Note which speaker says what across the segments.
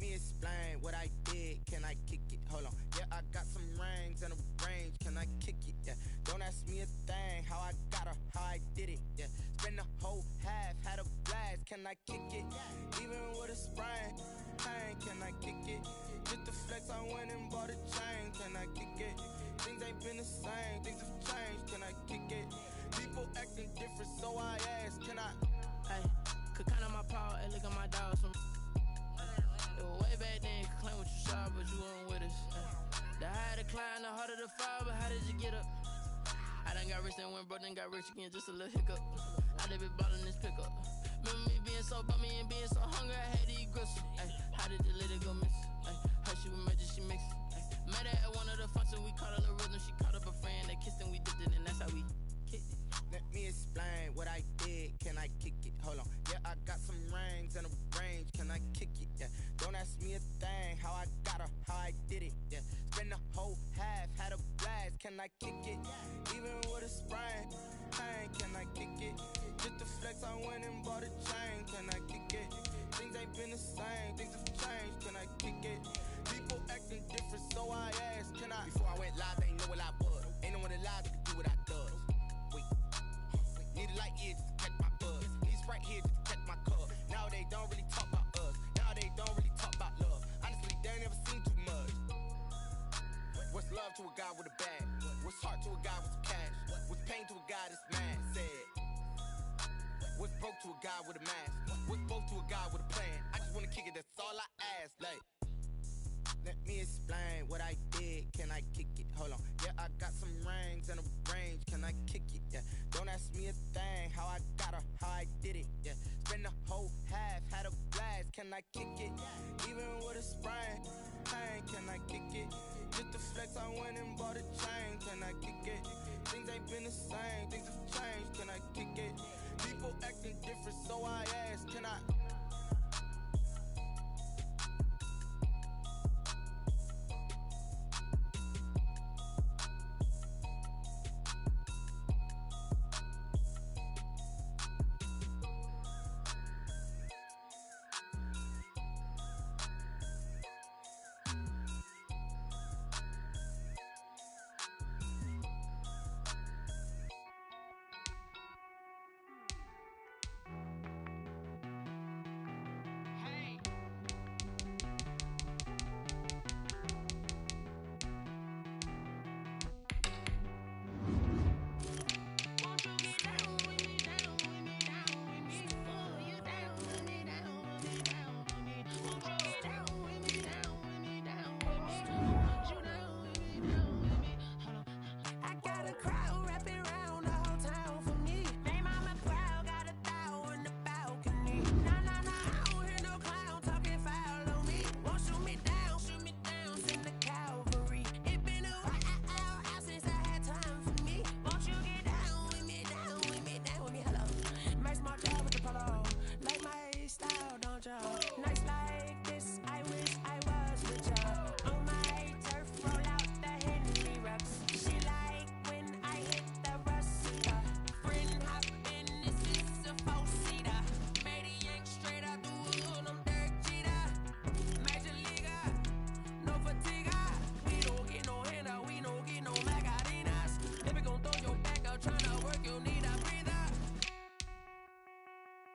Speaker 1: me explain what I did. Can I kick it? Hold on. Yeah, I got some rings and a range. Can I kick it? Yeah. Don't ask me a thing. How I got her, how I did it. Yeah. Spend the whole half, had a blast. Can I kick it? Even with a sprain. Pain, can I kick it? Just the flex, I went and bought a chain. Can I kick it? Things ain't been the same. Things have changed. Can I kick it? People acting different, so I ask. Can I?
Speaker 2: Hey, could count on my power and look at my dogs from. It was way back then, could claim what you saw, but you weren't with us. The higher the climb, the harder the fall, but how did you get up? I done got rich and went broke, then got rich again, just a little hiccup. I done been ballin' this pickup. Remember me being so bummy and being so hungry, I had to eat gristle. Ay, how did the lady go miss? Ay, how she was magic, she mixed. Met her at one of the functions, we caught a little rhythm, she caught up a friend, they kissed and we dipped it, and that's how we kicked it.
Speaker 1: Let me explain what I did. Can I kick it? Hold on. Yeah, I got some rings and a range. Can I kick it? Yeah. Don't ask me a thing. How I got her, how I did it. Yeah. Spend the whole half, had a blast. Can I kick it? Even with a sprain. Pain, can I kick it? Just the flex, I went and bought a chain. Can I kick it? Things ain't been the same. Things have changed. Can I kick it? People acting different, so I asked. Can I? Before I went live, they ain't know what I was. Ain't no one alive that could do what I does. Need a light here just to catch my buzz. Need Sprite here just to catch my cup. Now they don't really talk about us. Now they don't really talk about love. Honestly, they ain't never seen too much. What's love to a guy with a bag? What's heart to a guy with some cash? What's pain to a guy that's mad? Said. What's broke to a guy with a mask? What's both to a guy with a plan? I just wanna kick it, that's all I ask. Like, let me explain what I did. Can I kick it? Hold on. Yeah, I got some rings and a range. Can I kick it? Yeah. Don't ask me a thing. How I got her, how I did it. Yeah. Spend the whole half, had a blast. Can I kick it? Even with a sprain. Pain, can I kick it? Just the flex, I went and bought a chain. Can I kick it? Things ain't been the same. Things have changed. Can I kick it? People acting different, so I ask. Can I?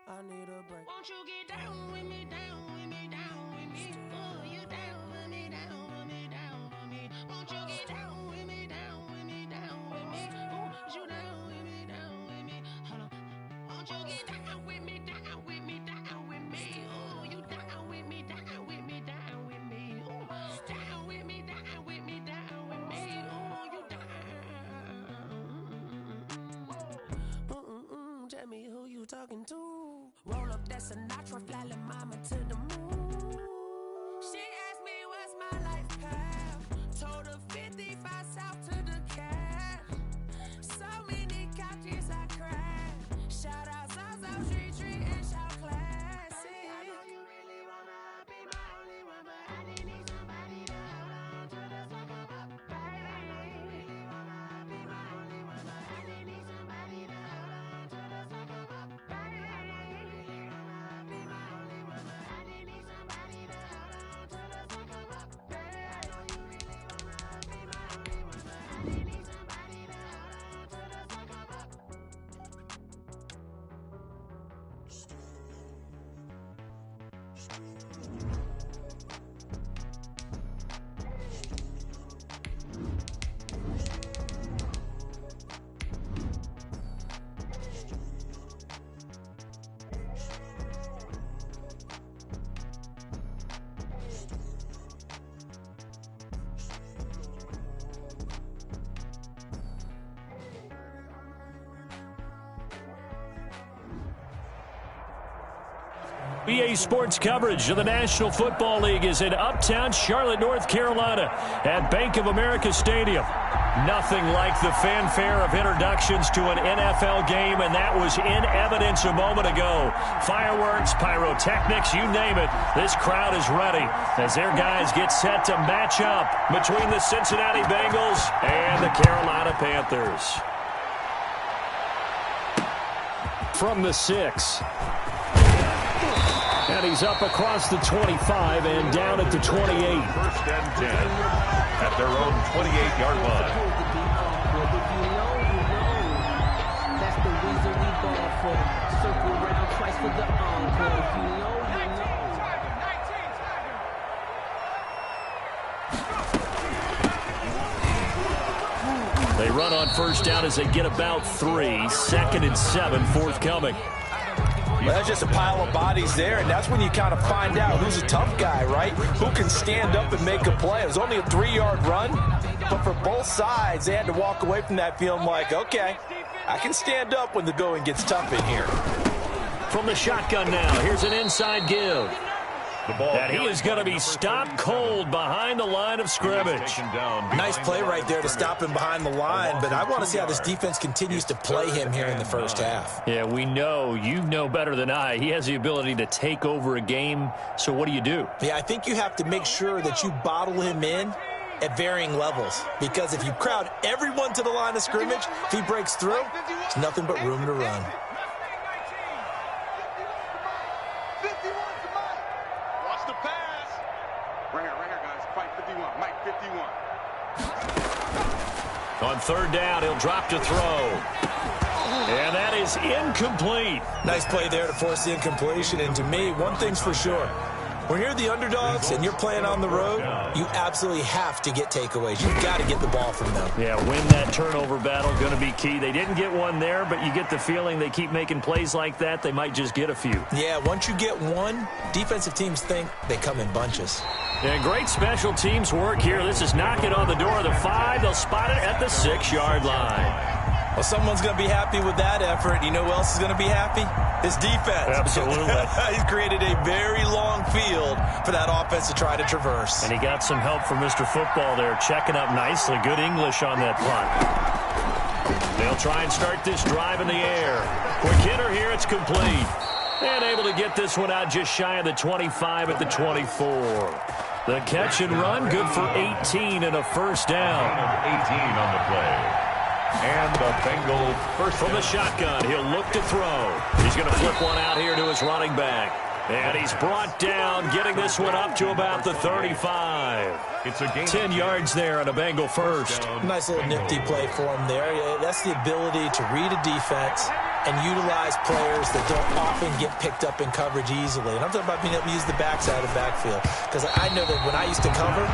Speaker 3: I need a break.
Speaker 2: Won't you get down with me, down with me, down with me? Ooh, you down with me, down with me, down with me. Won't you get down with me, down with me, down with me? Ooh, you down with me, down with me. Hold on. Won't you get down with me, down with me, down with me? Ooh, you down with me, down with me, down with me. Ooh, down with me, down with me, down with me. Ooh, you down.
Speaker 3: Tell me who you talking to. Roll up that Sinatra, fly la mama to the moon. She asked me what's my life path. Told her 55 south to the cat. So many couches I cried. Shout out South Street and shout classic. I know you really wanna be my only one, but I didn't need somebody to hold on to the second up. Baby, I know you really wanna be my only one, but I didn't need somebody to hold on to the second up. Baby, I know you really wanna be my only one, but
Speaker 4: EA Sports coverage of the National Football League is in uptown Charlotte, North Carolina at Bank of America Stadium. Nothing like the fanfare of introductions to an NFL game, and that was in evidence a moment ago. Fireworks, pyrotechnics, you name it. This crowd is ready as their guys get set to match up between the Cincinnati Bengals and the Carolina Panthers. From the 6. And he's up across the 25 and down at the 28.
Speaker 5: First and 10 at their own 28-yard line.
Speaker 3: That's the reason we ball for. Circle around twice for the encore.
Speaker 4: They run on first down as they get about 3. 2nd and 7 forthcoming.
Speaker 6: Well, that's just a pile of bodies there, and that's when you kind of find out who's a tough guy, right? Who can stand up and make a play. It was only a 3-yard run, but for both sides, they had to walk away from that feeling like, okay, I can stand up when the going gets tough in here.
Speaker 4: From the shotgun now, here's an inside give. And he is going to be stopped cold behind the line of scrimmage.
Speaker 6: Nice play right there to stop him behind the line, but I want to see how this defense continues to play him here in the first half.
Speaker 4: Yeah, we know. You know better than I. He has the ability to take over a game, so what do?
Speaker 6: Yeah, I think you have to make sure that you bottle him in at varying levels, because if you crowd everyone to the line of scrimmage, if he breaks through, there's nothing but room to run.
Speaker 4: On third down, he'll drop to throw. And that is incomplete.
Speaker 6: Nice play there to force the incompletion. And to me, one thing's for sure. When you're the underdogs and you're playing on the road, you absolutely have to get takeaways. You've got to get the ball from them.
Speaker 4: Yeah, win that turnover battle, going to be key. They didn't get one there, but you get the feeling they keep making plays like that, they might just get a few.
Speaker 6: Yeah, once you get one, defensive teams think they come in bunches.
Speaker 4: Yeah, great special teams work here. This is knocking on the door of the 5. They'll spot it at the 6-yard line.
Speaker 6: Well, someone's going to be happy with that effort. You know who else is going to be happy? His defense.
Speaker 4: Absolutely.
Speaker 6: He's created a very long field for that offense to try to traverse.
Speaker 4: And he got some help from Mr. Football there, checking up nicely. Good English on that punt. They'll try and start this drive in the air. Quick hitter here, it's complete. And able to get this one out just shy of the 25 at the 24. The catch and run, good for 18 and a first down.
Speaker 5: 18 on the play. And the Bengals first
Speaker 4: from the shotgun. He'll look to throw. He's going to flip one out here to his running back. And he's brought down, getting this one up to about the 35.
Speaker 5: It's a gain.
Speaker 4: 10 yards there on a Bengal first.
Speaker 6: Nice little nifty play for him there. That's the ability to read a defense and utilize players that don't often get picked up in coverage easily. And I'm talking about being able to use the backside of the backfield. Because I know that when I used to cover,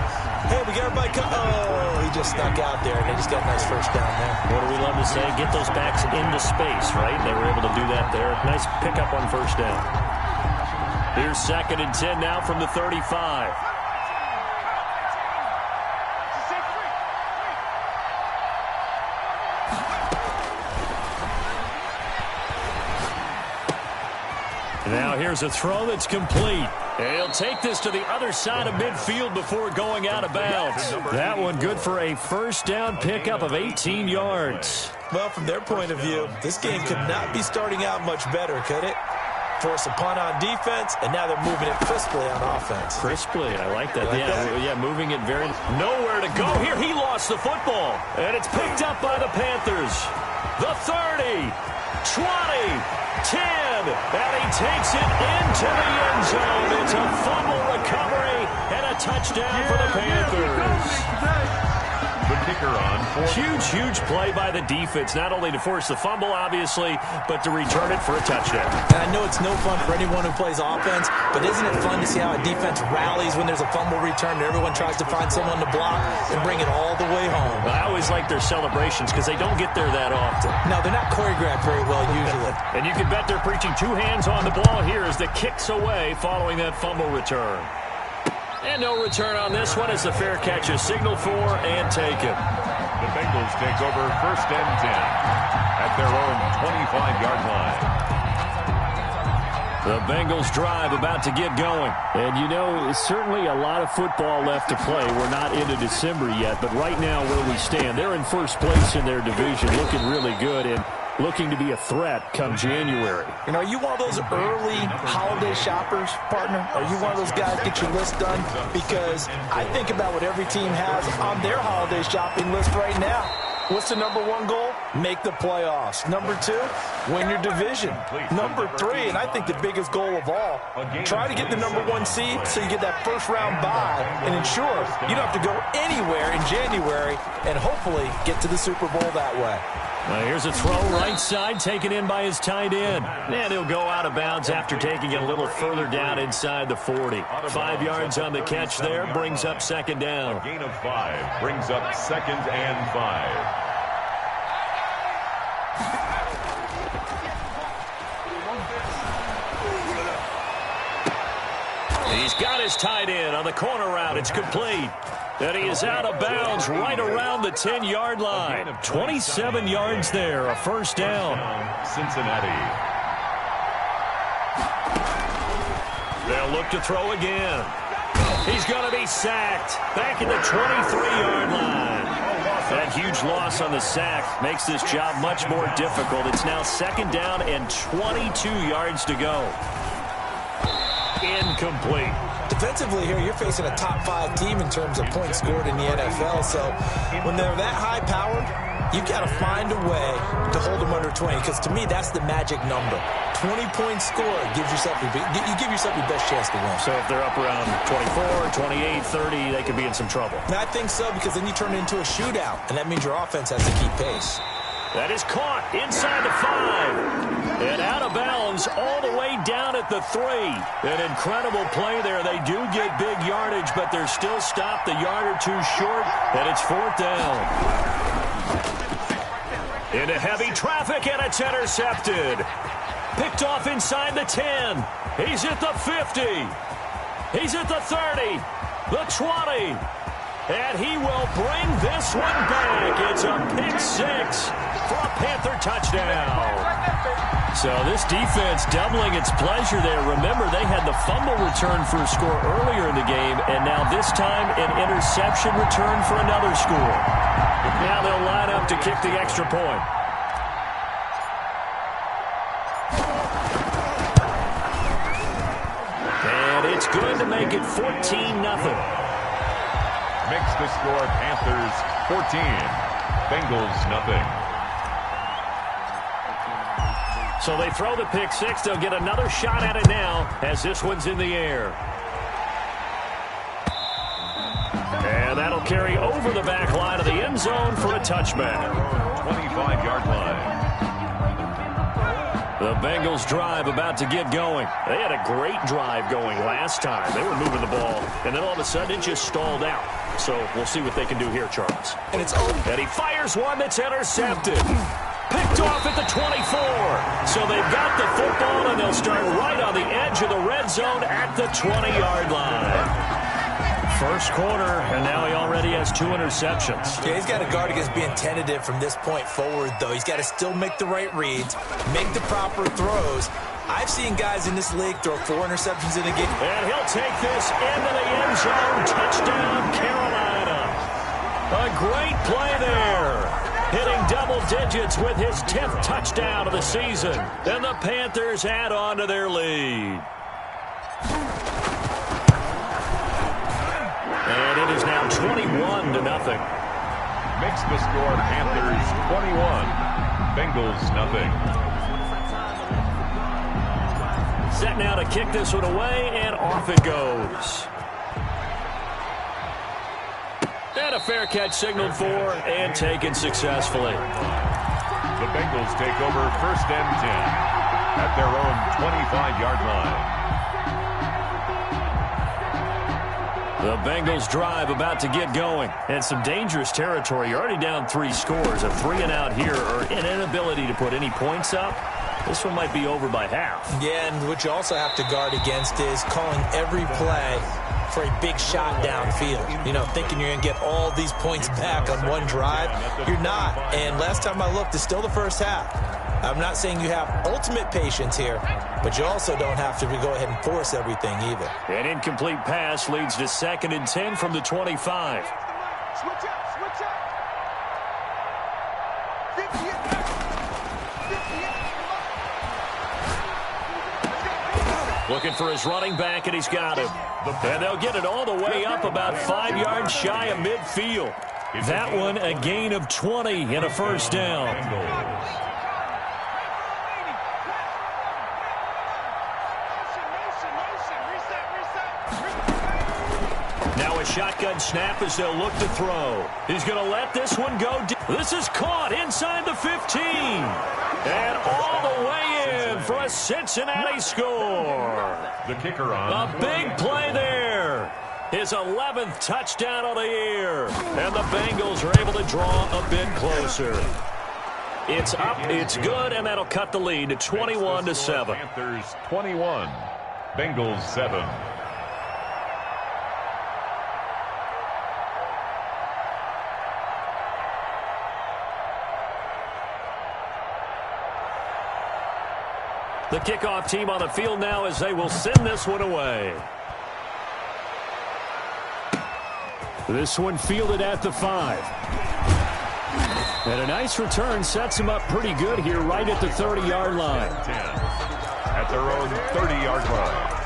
Speaker 6: hey, we got everybody oh, he just snuck out there, and they just got a nice first down there.
Speaker 4: What do we love to say? Get those backs into space, right? They were able to do that there. Nice pickup on first down. Here's 2nd and 10 now from the 35. Now here's a throw that's complete. And he'll take this to the other side of midfield before going out of bounds. That one good for a first down pickup of 18 yards.
Speaker 6: Well, from their point of view, this game could not be starting out much better, could it? Force a punt on defense, and now they're moving it crisply on offense.
Speaker 4: Crisply, I like that. Yeah, moving it very... Nowhere to go here. He lost the football, and it's picked up by the Panthers. The 30, 20, 10, and he takes it into the end zone. It's a fumble recovery and a touchdown for the Panthers.
Speaker 5: The kicker on fourth.
Speaker 4: Huge play by the defense, not only to force the fumble, obviously, but to return it for a touchdown.
Speaker 6: And I know it's no fun for anyone who plays offense, but isn't it fun to see how a defense rallies when there's a fumble return and everyone tries to find someone to block and bring it all the way home?
Speaker 4: I always like their celebrations because they don't get there that often.
Speaker 6: No, they're not choreographed very well usually.
Speaker 4: And you can bet they're preaching two hands on the ball here as the kick's away following that fumble return. And no return on this one as the fair catch is signaled for and taken.
Speaker 5: The Bengals take over 1st and 10 at their own 25-yard line.
Speaker 4: The Bengals drive about to get going. And, you know, certainly a lot of football left to play. We're not into December yet, but right now where we stand, they're in first place in their division, looking really good and looking to be a threat come January.
Speaker 6: You know, are you one of those early holiday shoppers, partner? Are you one of those guys get your list done? Because I think about what every team has on their holiday shopping list right now. What's the number one goal? Make the playoffs. Number two, win your division. Number three, and I think the biggest goal of all, try to get the number one seed so you get that first round bye and ensure you don't have to go anywhere in January and hopefully get to the Super Bowl that way.
Speaker 4: Here's a throw right side taken in by his tight end. And he'll go out of bounds after taking it a little further down inside the 40. 5 yards on the catch there, brings up second down.
Speaker 5: A gain of 5 brings up 2nd and 5.
Speaker 4: He's got his tight end on the corner route. It's complete. And he is out of bounds right around the 10-yard line. 27 yards there, a first down.
Speaker 5: Cincinnati.
Speaker 4: They'll look to throw again. He's going to be sacked. Back at the 23-yard line. That huge loss on the sack makes this job much more difficult. It's now second down and 22 yards to go. Incomplete.
Speaker 6: Defensively here, you're facing a top 5 team in terms of points scored in the NFL. So when they're that high-powered, you got to find a way to hold them under 20. Because to me, that's the magic number. 20 points scored gives yourself you give yourself your best chance to win.
Speaker 4: So if they're up around 24, 28, 30, they could be in some trouble.
Speaker 6: And I think so, because then you turn it into a shootout, and that means your offense has to keep pace.
Speaker 4: That is caught inside the 5. And out of bounds all the way down at the 3. An incredible play there. They do get big yardage, but they're still stopped a yard or two short, and it's 4th down. Into heavy traffic, and it's intercepted. Picked off inside the 10. He's at the 50. He's at the 30. The 20. And he will bring this one back. It's a pick 6 for a Panther touchdown. So this defense doubling its pleasure there. Remember, they had the fumble return for a score earlier in the game, and now this time an interception return for another score. Now they'll line up to kick the extra point. And it's good to make it 14-0.
Speaker 5: Makes the score Panthers 14, Bengals nothing.
Speaker 4: So they throw the pick 6. They'll get another shot at it now as this one's in the air. And that'll carry over the back line of the end zone for a touchback.
Speaker 5: 25-yard line.
Speaker 4: The Bengals drive about to get going. They had a great drive going last time. They were moving the ball, and then all of a sudden it just stalled out. So we'll see what they can do here, Charles.
Speaker 6: And it's over.
Speaker 4: And he fires one that's intercepted. Picked off at the 24. So they've got the football, and they'll start right on the edge of the red zone at the 20-yard line. First quarter, and now he already has 2 interceptions.
Speaker 6: Yeah, he's got to guard against being tentative from this point forward, though. He's got to still make the right reads, make the proper throws. I've seen guys in this league throw 4 interceptions in a game.
Speaker 4: And he'll take this into the end zone. Touchdown, Carolina. A great play there. Hitting double digits with his 10th touchdown of the season. And the Panthers add on to their lead. And it is now 21-0.
Speaker 5: Makes the score Panthers 21, Bengals nothing.
Speaker 4: Set now to kick this one away, and off it goes. And a fair catch signaled for and taken successfully.
Speaker 5: The Bengals take over 1st and 10 at their own 25-yard line.
Speaker 4: The Bengals drive about to get going. And some dangerous territory. You're already down 3 scores. A 3 and out here, or an inability to put any points up. This one might be over by half.
Speaker 6: Yeah, and what you also have to guard against is calling every play for a big shot downfield. You know, thinking you're going to get all these points back on one drive. You're not. And last time I looked, it's still the first half. I'm not saying you have ultimate patience here, but you also don't have to go ahead and force everything either.
Speaker 4: An incomplete pass leads to 2nd and 10 from the 25.
Speaker 1: Switch up, switch up. 50.
Speaker 4: Looking for his running back, and he's got him. And they'll get it all the way up about 5 yards shy of midfield. That one a gain of 20 and a first down. Now a shotgun snap as they'll look to throw. He's going to let this one go deep. This is caught inside the 15. And all the way in for a Cincinnati score.
Speaker 5: The kicker on.
Speaker 4: A big play there. His 11th touchdown of the year. And the Bengals are able to draw a bit closer. It's up, it's good, and that'll cut the lead to 21-7.
Speaker 5: Panthers 21, Bengals 7.
Speaker 4: The kickoff team on the field now as they will send this one away. This one fielded at the 5. And a nice return sets him up pretty good here right at the 30-yard line.
Speaker 5: 10 at their own 30-yard line.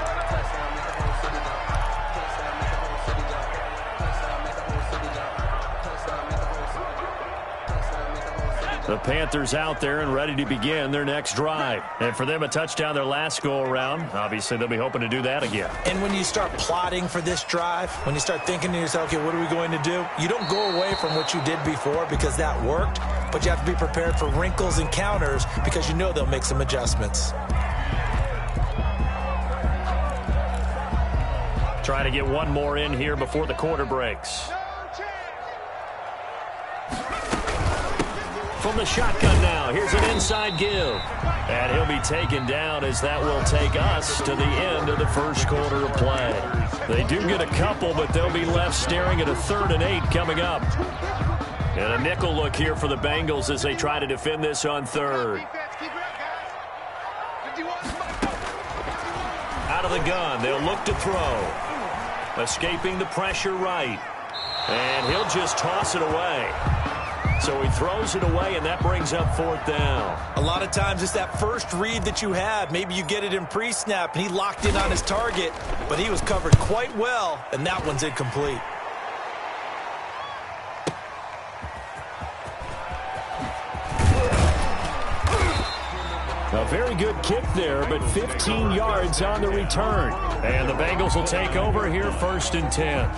Speaker 4: The Panthers out there and ready to begin their next drive. And for them, a touchdown their last go-around. Obviously, they'll be hoping to do that again.
Speaker 6: And when you start plotting for this drive, when you start thinking to yourself, okay, what are we going to do? You don't go away from what you did before because that worked, but you have to be prepared for wrinkles and counters because you know they'll make some adjustments.
Speaker 4: Try to get one more in here before the quarter breaks. From the shotgun now, here's an inside give. And he'll be taken down as that will take us to the end of the first quarter of play. They do get a couple, but they'll be left staring at a 3rd and 8 coming up. And a nickel look here for the Bengals as they try to defend this on 3rd. Out of the gun, they'll look to throw. Escaping the pressure right. And he'll just toss it away. So he throws it away, and that brings up 4th down.
Speaker 6: A lot of times it's that first read that you have. Maybe you get it in pre-snap, and he locked in on his target, but he was covered quite well, and that one's incomplete.
Speaker 4: A very good kick there, but 15 yards on the return. And the Bengals will take over here 1st and 10.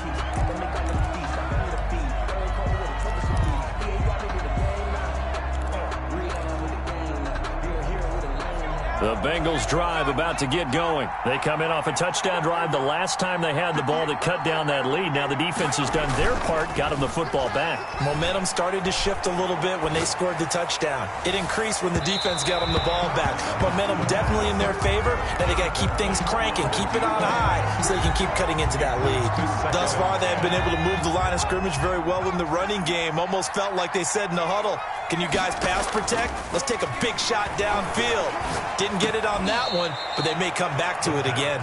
Speaker 4: The Bengals drive about to get going. They come in off a touchdown drive the last time they had the ball that cut down that lead. Now the defense has done their part, got them the football back.
Speaker 6: Momentum started to shift a little bit when they scored the touchdown. It increased when the defense got them the ball back. Momentum definitely in their favor. Now they got to keep things cranking, keep it on high so they can keep cutting into that lead. Thus far, they have been able to move the line of scrimmage very well in the running game. Almost felt like they said in the huddle, can you guys pass protect? Let's take a big shot downfield. Didn't get it on that one, but they may come back to it again.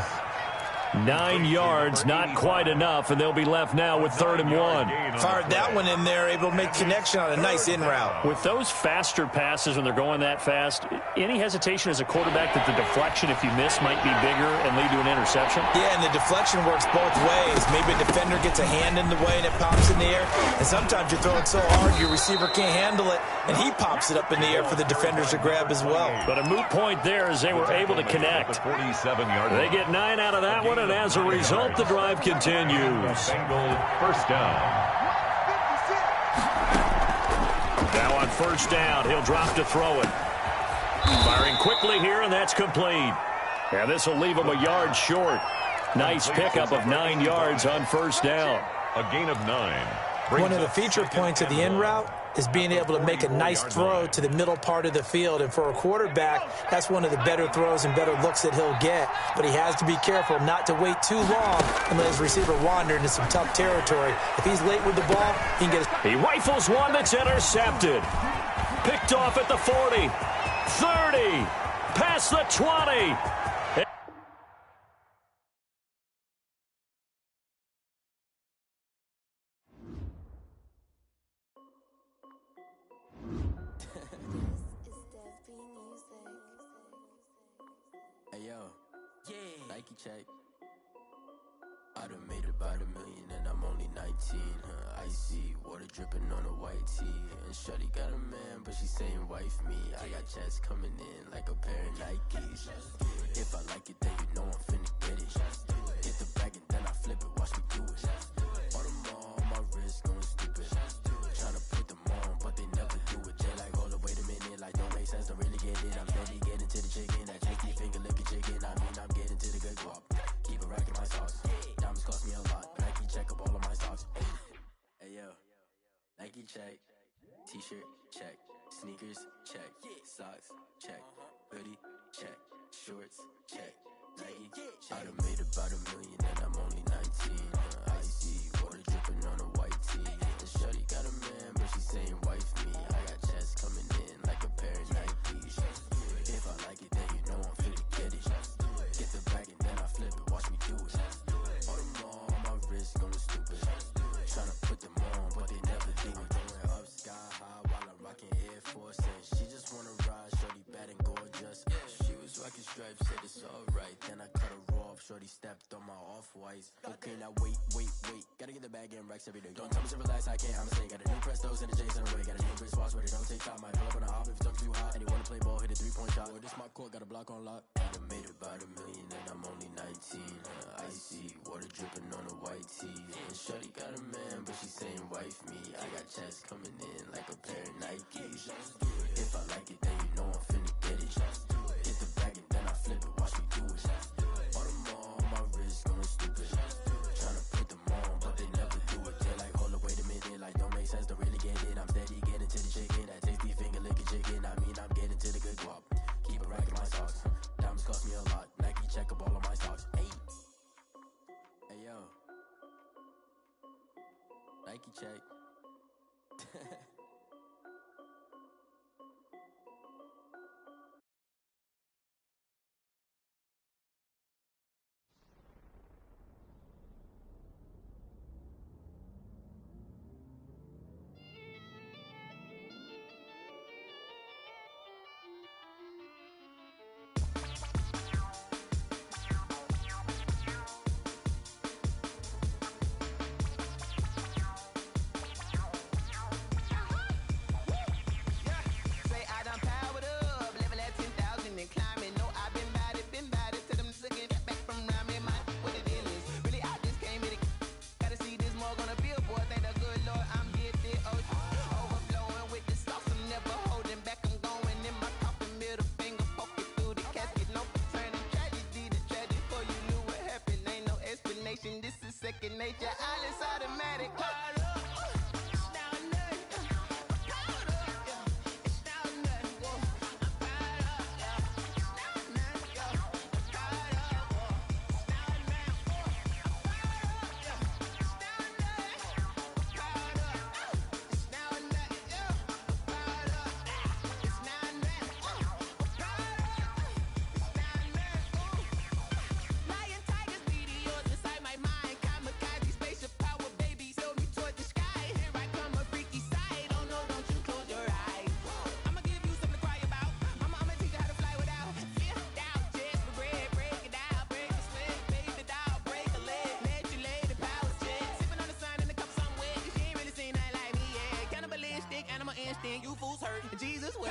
Speaker 4: 9 yards, not quite enough, and they'll be left now with 3rd and 1.
Speaker 6: Fired that one in there, able to make connection on a nice in route.
Speaker 4: With those faster passes when they're going that fast, any hesitation as a quarterback that the deflection, if you miss, might be bigger and lead to an interception?
Speaker 6: Yeah, and the deflection works both ways. Maybe a defender gets a hand in the way and it pops in the air, and sometimes you're throwing so hard your receiver can't handle it, and he pops it up in the air for the defenders to grab as well.
Speaker 4: But a moot point there as they were able to connect.
Speaker 5: 47-yard.
Speaker 4: They get 9 out of that one, and as a result, the drive continues.
Speaker 5: Bengals 1st down.
Speaker 4: Now on first down, he'll drop to throw it. Firing quickly here, and that's complete. And this will leave him a yard short. Nice pickup of 9 yards on first down.
Speaker 5: A gain of 9.
Speaker 6: One of the feature points of the in route is being able to make a nice throw to the middle part of the field. And for a quarterback, that's one of the better throws and better looks that he'll get. But he has to be careful not to wait too long and let his receiver wander into some tough territory. If he's late with the ball, he can get
Speaker 4: He rifles one that's intercepted. Picked off at the 40, 30, past the 20.
Speaker 7: Nike check. I done made about $1 million and I'm only 19. Icy water dripping on a white tee. And shorty got a man, but she saying wife me. I got checks coming in like a pair of Nikes. If I like it, then you know I'm finna get it. Hit the bag and then I flip it. Watch me do it. All them on my wrist going stupid. Tryna put them on, but they never do it. They like, hold up, wait a minute. Like, don't make sense, don't really get it. I'm steady getting to the chicken. That tasty finger licking chicken. I mean, I'm getting to the good guap. Keep it racking my sauce. Diamonds cost me a lot. Nike check up all of my stocks. Hey, yo. Nike check. T-shirt check. Sneakers check. Socks check. Hoodie check. Shorts check. Nike check. I done made about $1 million and I'm only 19. Icy water dripping on a white tee. And shorty got a man, but she saying wife me. I got checks coming in like a pair of Nikes. If I like it, then you know I'm finna get it. Get the bag and then I flip it. Watch me do it. All them on my wrist going stupid. Tryna put them on, but they never do it. Going up sky high while I'm rocking Air Force. And she just wanna ride, shorty bad and gorgeous. She was rocking stripes, said it's alright. Then I cut her off, shorty stepped on my off-whites. Okay, now wait. Gotta get the bag and racks every day. Don't tell me to relax, I can't, I'ma say. Got a new Prestos and a Jason away. Got a new Chris Foss, but it don't take time. Might pull up on a hop if it's too hot. And he wanna play ball, hit a 3-point shot. Or this my court, got a block on lock. I done made about $1 million and I'm only 19. Icy water dripping on a white tee. And shorty got a man, but she saying wife me. I got checks coming in like a pair of Nikes. If I like it, then you know I'm finna get it. Hit the bag and then I flip it. Watch me do it. All them on my wrist going stupid. Tryna put them on, but they never do it. They're like, hold up, wait a minute. Like, don't make sense, don't really get it. I'm steady getting to the chicken. That tasty finger licking chicken. I mean, I'm getting to the good guap. Keep it racking my sauce. Diamonds cost me a lot. Nike check up all of my stocks. Hey, yo. Nike check.
Speaker 1: Second nature, all is automatic. You fools hurt. Jesus will.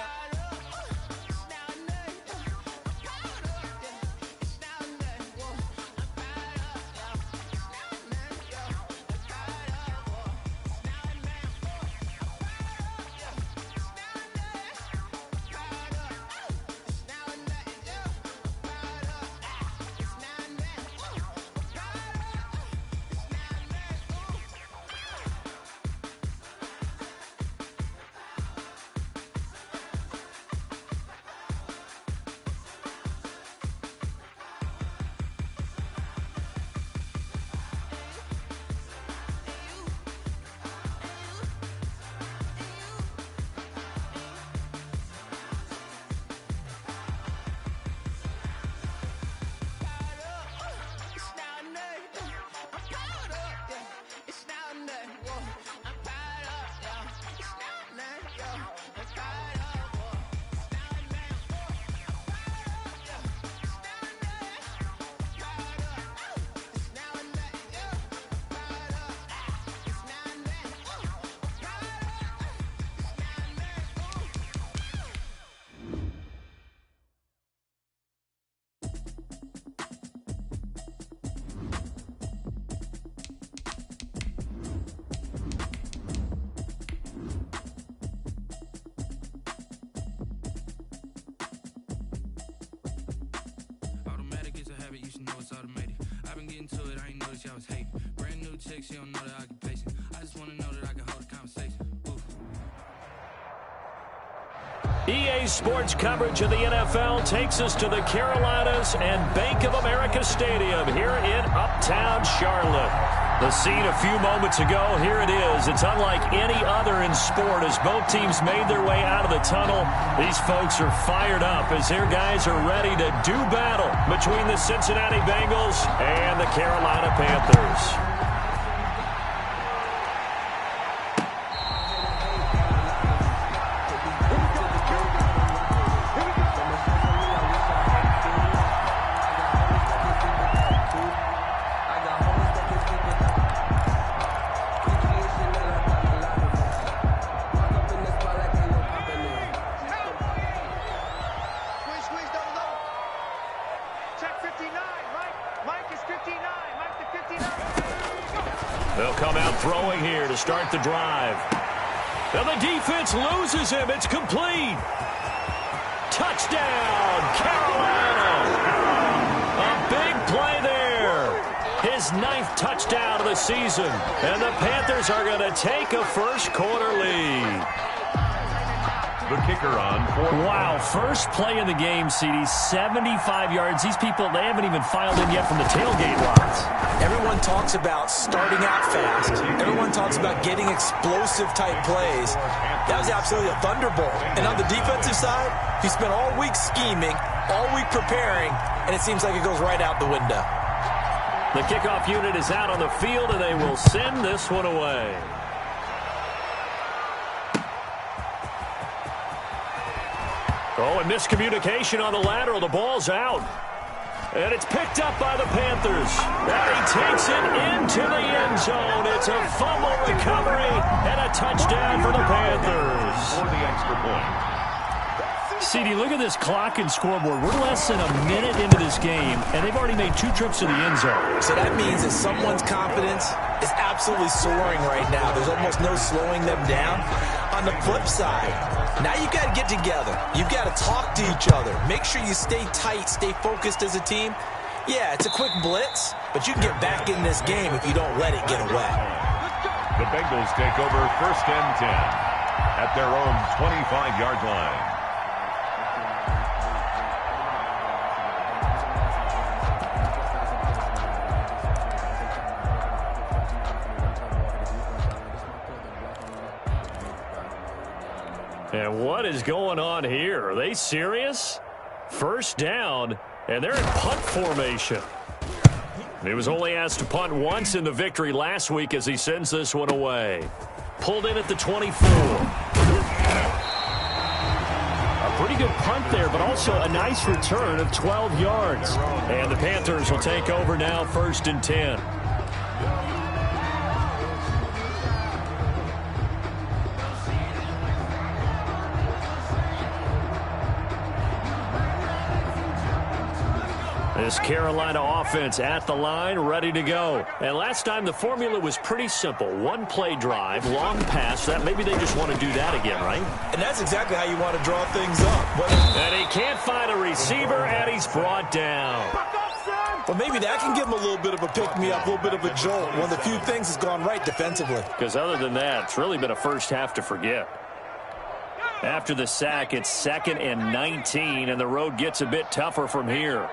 Speaker 2: that was hate. Brand new chick, she don't know the occupation. I just wanna know that I can hold a conversation.
Speaker 4: EA Sports coverage of the NFL takes us to the Carolinas and Bank of America Stadium here in Uptown Charlotte. The scene a few moments ago, here it is. It's unlike any other in sport as both teams made their way out of the tunnel. These folks are fired up as their guys are ready to do battle between the Cincinnati Bengals and the Carolina Panthers. They'll come out throwing here to start the drive. And the defense loses him. It's complete. Touchdown, Carolina. A big play there. His 9th touchdown of the season. And the Panthers are going to take a first quarter lead.
Speaker 5: The kicker on 4.
Speaker 4: Wow, first play of the game, CD, 75 yards. These people, they haven't even filed in yet from the tailgate lots.
Speaker 6: Everyone talks about starting out fast. Everyone talks about getting explosive-type plays. That was absolutely a thunderbolt. And on the defensive side, he spent all week scheming, all week preparing, and it seems like it goes right out the window.
Speaker 4: The kickoff unit is out on the field, and they will send this one away. Oh, and miscommunication on the lateral. The ball's out. And it's picked up by the Panthers. And he takes it into the end zone. It's a fumble recovery and a touchdown for the Panthers.
Speaker 5: For the extra point.
Speaker 4: CD, look at this clock and scoreboard. We're less than a minute into this game, and they've already made 2 trips to the end zone.
Speaker 6: So that means that someone's confidence is absolutely soaring right now. There's almost no slowing them down. On the flip side, now you got to get together. You got to talk to each other. Make sure you stay tight, stay focused as a team. Yeah, it's a quick blitz, but you can get back in this game if you don't let it get away.
Speaker 5: The Bengals take over 1st and 10 at their own 25-yard line.
Speaker 4: And what is going on here? Are they serious? First down, and they're in punt formation. He was only asked to punt once in the victory last week as he sends this one away. Pulled in at the 24. A pretty good punt there, but also a nice return of 12 yards. And the Panthers will take over now, 1st and 10. This Carolina offense at the line, ready to go. And last time the formula was pretty simple. 1-play drive, long pass. That maybe they just want to do that again, right?
Speaker 6: And that's exactly how you want to draw things up.
Speaker 4: And he can't find a receiver, and he's brought down.
Speaker 6: Well, maybe that can give him a little bit of a pick-me-up, a little bit of a jolt. One of the few things has gone right defensively.
Speaker 4: Because other than that, it's really been a first half to forget. After the sack, it's 2nd and 19, and the road gets a bit tougher from here.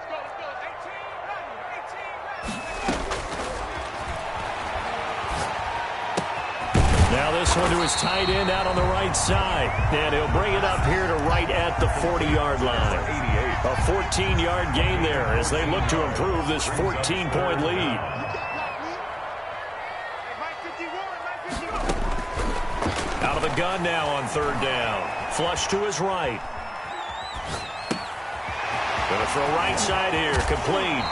Speaker 4: Now this one to his tight end out on the right side. And he'll bring it up here to right at the 40-yard line. A 14-yard gain there as they look to improve this 14-point lead. Out of the gun now on 3rd down. Flush to his right. Going to throw right side here. Complete.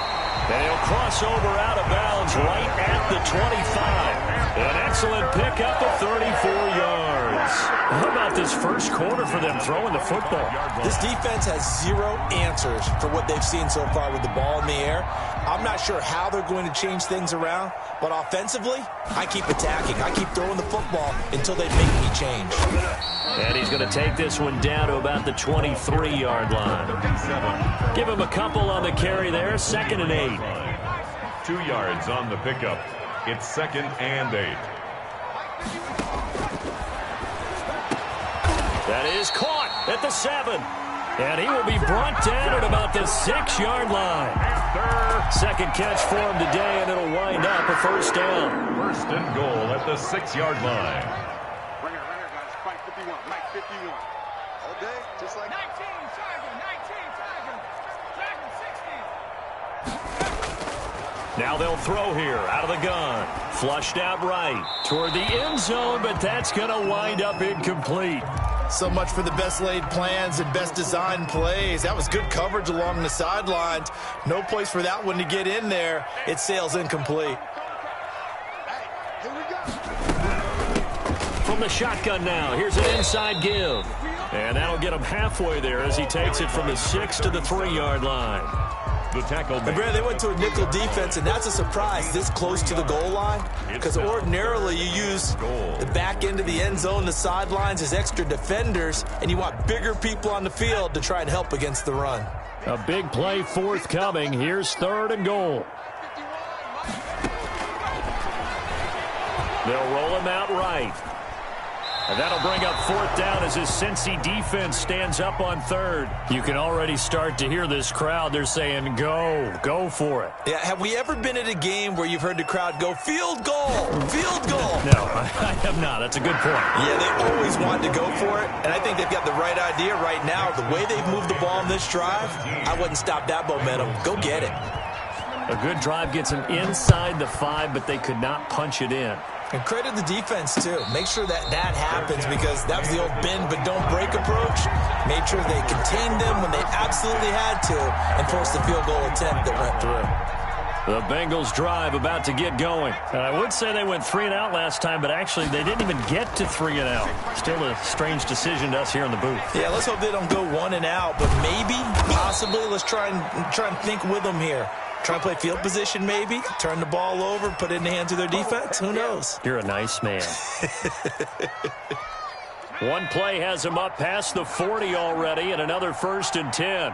Speaker 4: And he'll cross over out of bounds right at the 25. An excellent pickup of 34 yards. How about this first quarter for them throwing the football?
Speaker 6: This defense has 0 answers for what they've seen so far with the ball in the air. I'm not sure how they're going to change things around, but offensively, I keep attacking. I keep throwing the football until they make me change.
Speaker 4: And he's going to take this one down to about the 23-yard line. Give him a couple on the carry there, 2nd and 8.
Speaker 5: 2 yards on the pickup. It's 2nd and 8.
Speaker 4: That is caught at the 7. And he will be brought down at about the 6-yard line. Second catch for him today, and it'll wind up a first down.
Speaker 5: 1st and goal at the 6-yard line.
Speaker 8: Right here, guys. Mike 51. Mike 51. All day, just like 19, Tiger, 19, Tiger, Tiger, 16.
Speaker 4: Now they'll throw here out of the gun. Flushed out right toward the end zone, but that's going to wind up incomplete.
Speaker 6: So much for the best laid plans and best designed plays. That was good coverage along the sidelines. No place for that one to get in there. It sails incomplete.
Speaker 8: Here we go.
Speaker 4: From the shotgun now, here's an inside give. And that'll get him halfway there as he takes it from the 6 to the 3-yard line.
Speaker 5: The tackle.
Speaker 6: And Brad, they went to a nickel defense, and that's a surprise this close to the goal line, because ordinarily you use the back end of the end zone, the sidelines as extra defenders, and you want bigger people on the field to try and help against the run.
Speaker 4: A big play forthcoming. Here's 3rd and goal. They'll roll him out right. And that'll bring up 4th down as his Cincy defense stands up on 3rd. You can already start to hear this crowd. They're saying, go for it.
Speaker 6: Yeah, have we ever been at a game where you've heard the crowd go, field goal, field goal?
Speaker 4: No, I have not. That's a good point.
Speaker 6: Yeah, they always want to go for it, and I think they've got the right idea right now. The way they've moved the ball in this drive, I wouldn't stop that momentum. Go get it.
Speaker 4: A good drive gets them inside the 5, but they could not punch it in.
Speaker 6: And credit the defense, too. Make sure that happens, because that was the old bend but don't break approach. Made sure they contained them when they absolutely had to and forced the field goal attempt that went through.
Speaker 4: The Bengals drive about to get going. And I would say they went 3 and out last time, but actually they didn't even get to 3 and out. Still a strange decision to us here in the booth.
Speaker 6: Yeah, let's hope they don't go 1 and out, but maybe, possibly, let's try and think with them here. Try and play field position maybe, turn the ball over, put it in the hands of their defense. Who knows?
Speaker 4: You're a nice man. One play has him up past the 40 already, and another 1st and 10.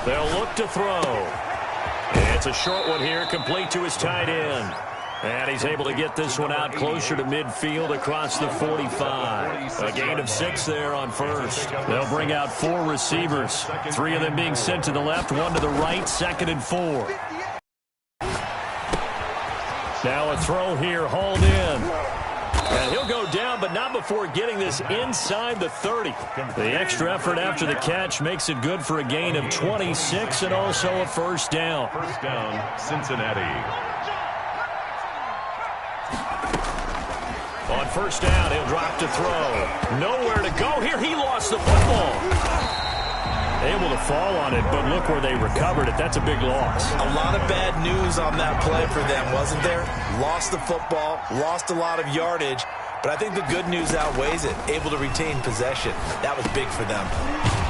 Speaker 4: They'll look to throw. It's a short one here, complete to his tight end. And he's able to get this one out closer to midfield across the 45. A gain of 6 there on 1st. They'll bring out 4 receivers. 3 of them being sent to the left, 1 to the right, 2nd and 4. Now a throw here, hauled in. And he'll go down, but not before getting this inside the 30. The extra effort after the catch makes it good for a gain of 26 and also a 1st down.
Speaker 5: 1st down, Cincinnati.
Speaker 4: On 1st down, he'll drop to throw. Nowhere to go here. He lost the football. Able to fall on it, but look where they recovered it. That's a big loss.
Speaker 6: A lot of bad news on that play for them, wasn't there? Lost the football, lost a lot of yardage, but I think the good news outweighs it. Able to retain possession. That was big for them.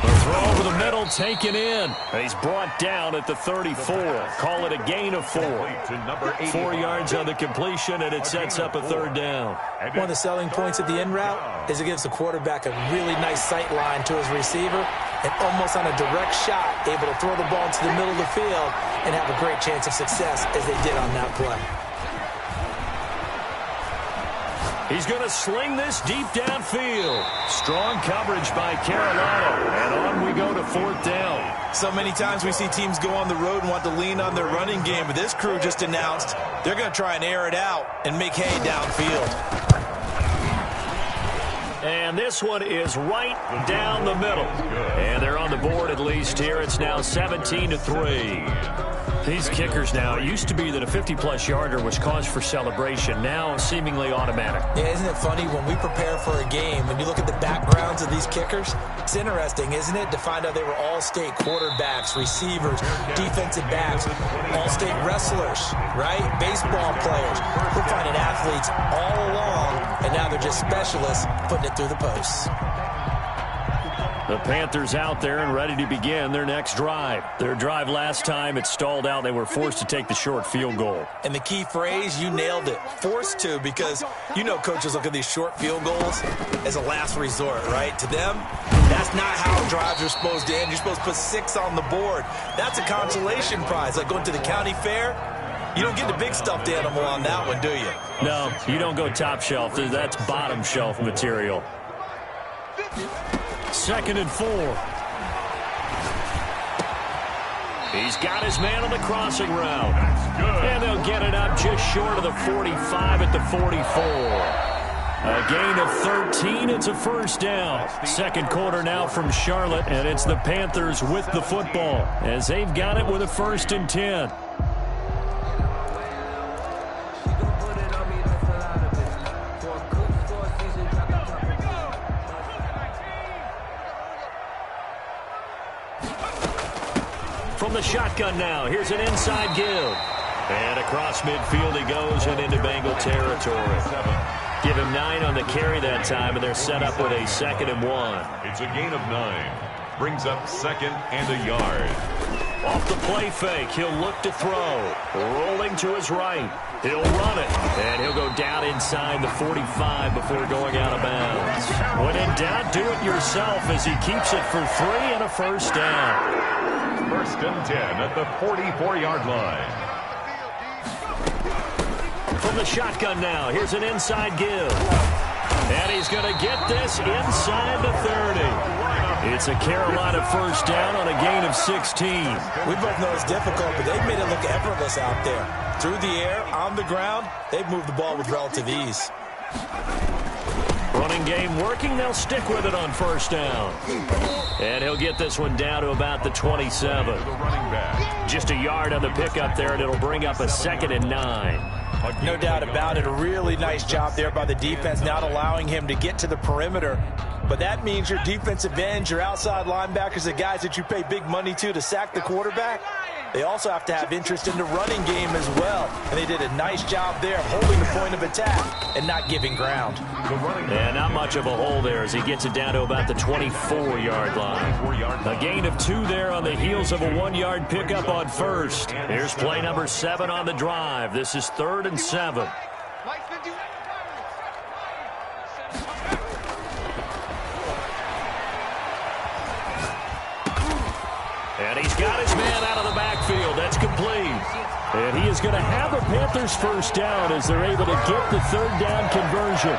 Speaker 4: The throw over the middle, taken in. And he's brought down at the 34. Call it a gain of 4. 4 yards on the completion, and it sets up a 3rd down.
Speaker 6: One of the selling points of the in route is it gives the quarterback a really nice sight line to his receiver, and almost on a direct shot, able to throw the ball into the middle of the field and have a great chance of success as they did on that play.
Speaker 4: He's going to sling this deep downfield. Strong coverage by Carolina. And on we go to 4th down.
Speaker 6: So many times we see teams go on the road and want to lean on their running game, but this crew just announced they're going to try and air it out and make hay downfield.
Speaker 4: And this one is right down the middle. And they're on the board at least here. It's now 17-3. These kickers now, it used to be that a 50-plus yarder was cause for celebration. Now seemingly automatic.
Speaker 6: Yeah, isn't it funny when we prepare for a game, when you look at the backgrounds of these kickers, it's interesting, isn't it, to find out they were all-state quarterbacks, receivers, defensive backs, all-state wrestlers, right? Baseball players. We're finding athletes all along, and now they're just specialists putting it through the posts.
Speaker 4: The Panthers out there and ready to begin their next drive. Their drive last time, it stalled out. They were forced to take the short field goal.
Speaker 6: And the key phrase, you nailed it, forced to, because you know coaches look at these short field goals as a last resort, right? To them, that's not how drives are supposed to end. You're supposed to put 6 on the board. That's a consolation prize, like going to the county fair. You don't get the big stuffed animal on that one, do you?
Speaker 4: No, you don't go top shelf. That's bottom shelf material. 2nd and 4. He's got his man on the crossing route. And they'll get it up just short of the 45 at the 44. A gain of 13. It's a first down. Second quarter now from Charlotte, and it's the Panthers with the football as they've got it with a 1st and 10. From the shotgun now, here's an inside give. And across midfield he goes and into Bengal territory. Give him 9 on the carry that time, and they're set up with a 2nd and 1.
Speaker 5: It's a gain of 9. Brings up 2nd and a yard.
Speaker 4: Off the play fake, he'll look to throw. Rolling to his right. He'll run it, and he'll go down inside the 45 before going out of bounds. When in doubt, do it yourself as he keeps it for 3 and a first down.
Speaker 5: 1st and 10 at the 44-yard line.
Speaker 4: From the shotgun now, here's an inside give. And he's going to get this inside the 30. It's a Carolina first down on a gain of 16.
Speaker 6: We both know it's difficult, but they've made it look effortless out there. Through the air, on the ground, they've moved the ball with relative ease.
Speaker 4: Running game working, they'll stick with it on first down. And he'll get this one down to about the 27. Just a yard on the pickup there, and it'll bring up a 2nd and 9.
Speaker 6: No doubt about it. A really nice job there by the defense, not allowing him to get to the perimeter. But that means your defensive ends, your outside linebackers, the guys that you pay big money to sack the quarterback, they also have to have interest in the running game as well. And they did a nice job there of holding the point of attack and not giving ground.
Speaker 4: And not much of a hole there as he gets it down to about the 24-yard line. A gain of 2 there on the heels of a 1-yard pickup on first. Here's play number 7 on the drive. This is 3rd and 7. And he's got his man out of the backfield. That's complete. And he is going to have a Panthers first down as they're able to get the 3rd down conversion.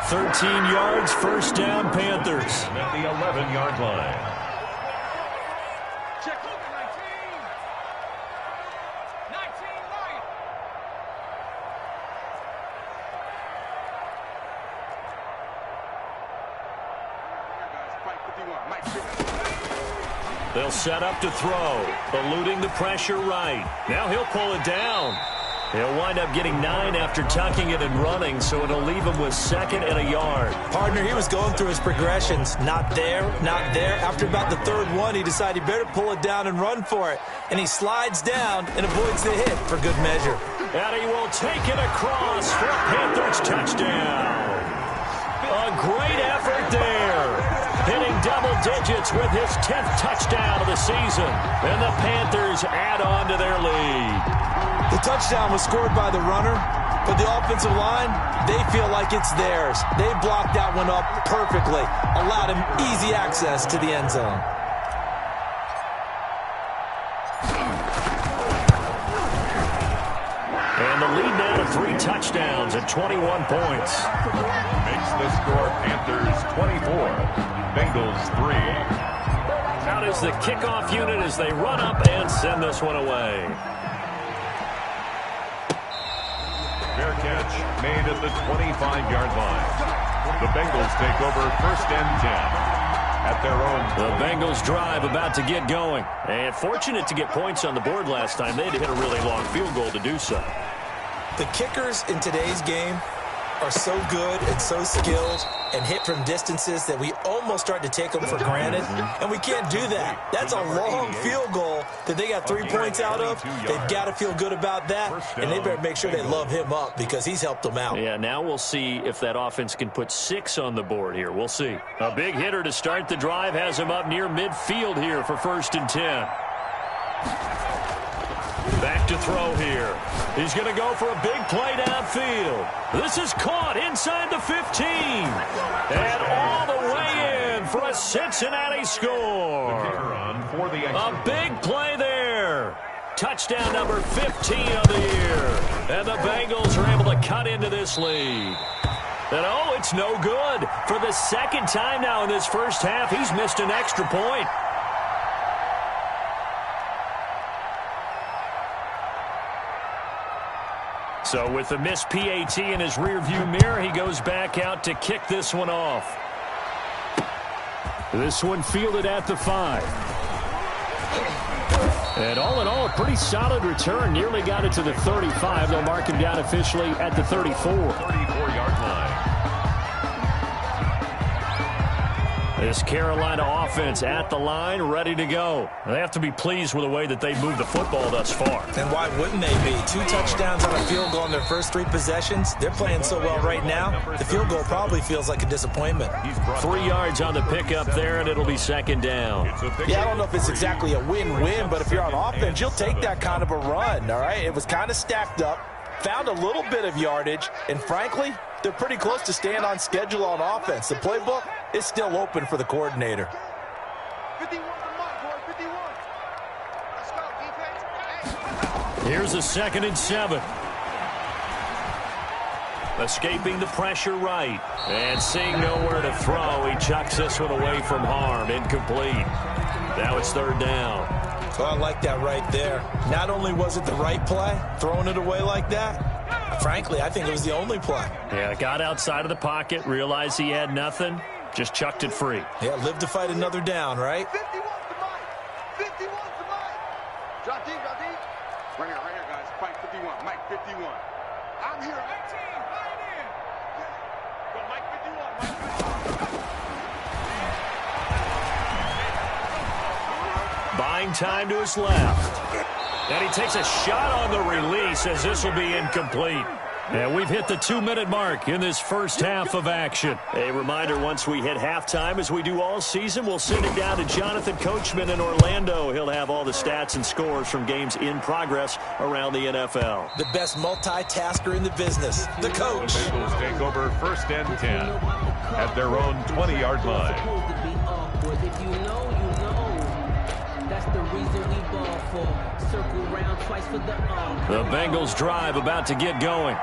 Speaker 4: 13 yards, first down, Panthers.
Speaker 5: At the 11-yard line.
Speaker 8: Check 19. 19 right.
Speaker 4: They'll set up to throw, eluding the pressure right. Now he'll pull it down. He'll wind up getting 9 after tucking it and running, so it'll leave him with 2nd and a yard.
Speaker 6: Partner, he was going through his progressions. Not there, not there. After about the 3rd one, he decided he better pull it down and run for it. And he slides down and avoids the hit for good measure.
Speaker 4: And he will take it across for a Panthers touchdown. A great effort there. Hitting double digits with his 10th touchdown of the season. And the Panthers add on to their lead.
Speaker 6: The touchdown was scored by the runner, but the offensive line, they feel like it's theirs. They blocked that one up perfectly, allowed him easy access to the end zone.
Speaker 4: And the lead now to 3 touchdowns at 21 points.
Speaker 5: Makes the score Panthers 24, Bengals 3.
Speaker 4: Out is the kickoff unit as they run up and send this one away.
Speaker 5: Fair catch made at the 25-yard line. The Bengals take over 1st and 10 at their own.
Speaker 4: The Bengals drive about to get going. And fortunate to get points on the board last time. They had to hit a really long field goal to do so.
Speaker 6: The kickers in today's game are so good and so skilled, and hit from distances that we almost start to take them for granted, and we can't do that. That's a long field goal that they got 3 points out of. They've got to feel good about that, and they better make sure they love him up because he's helped them out.
Speaker 4: Yeah, now we'll see if that offense can put 6 on the board here. We'll see. A big hitter to start the drive has him up near midfield here for 1st and 10. Back to throw here. He's going to go for a big play downfield. This is caught inside the 15. And all the way in for a Cincinnati score. A big play there. Touchdown number 15 of the year. And the Bengals are able to cut into this lead. And oh, it's no good. For the 2nd time now in this first half, he's missed an extra point. So with the missed PAT in his rearview mirror, he goes back out to kick this one off. This one fielded at the 5. And all in all, a pretty solid return. Nearly got it to the 35. They'll mark him down officially at the 34.
Speaker 5: 34-yard line.
Speaker 4: This Carolina offense at the line, ready to go. They have to be pleased with the way that they moved the football thus far.
Speaker 6: And why wouldn't they be? 2 touchdowns on a field goal in their first 3 possessions. They're playing so well right now, the field goal probably feels like a disappointment.
Speaker 4: 3 yards on the pickup there, and it'll be 2nd down.
Speaker 6: Yeah, I don't know if it's exactly a win-win, but if you're on offense, you'll take that kind of a run, all right? It was kind of stacked up, found a little bit of yardage, and frankly, they're pretty close to staying on schedule on offense. The playbook is still open for the coordinator.
Speaker 8: 51 for Mike, boy, 51. Let's go, defense.
Speaker 4: Here's a 2nd and 7. Escaping the pressure right. And seeing nowhere to throw, he chucks this one away from harm. Incomplete. Now it's 3rd down.
Speaker 6: Oh, I like that right there. Not only was it the right play, throwing it away like that, frankly, I think it was the only play.
Speaker 4: Yeah, got outside of the pocket, realized he had nothing, just chucked it free.
Speaker 6: Yeah, live to fight another down, right?
Speaker 8: 51 to Mike. 51 to Mike. Drop deep, drop deep. Right here, guys. Mike 51. Mike 51. I'm here. 19. Right in. Go, Mike 51. Mike 51.
Speaker 4: Buying time to his left. And he takes a shot on the release as this will be incomplete. And we've hit the 2-minute mark in this first half of action. A reminder, once we hit halftime, as we do all season, we'll send it down to Jonathan Coachman in Orlando. He'll have all the stats and scores from games in progress around the NFL.
Speaker 6: The best multitasker in the business, the coach.
Speaker 5: The Bengals take over 1st and 10 at their own 20-yard line.
Speaker 9: If you know, you know. That's the reason we ball for. Circle round twice for the
Speaker 4: The Bengals drive about to get going.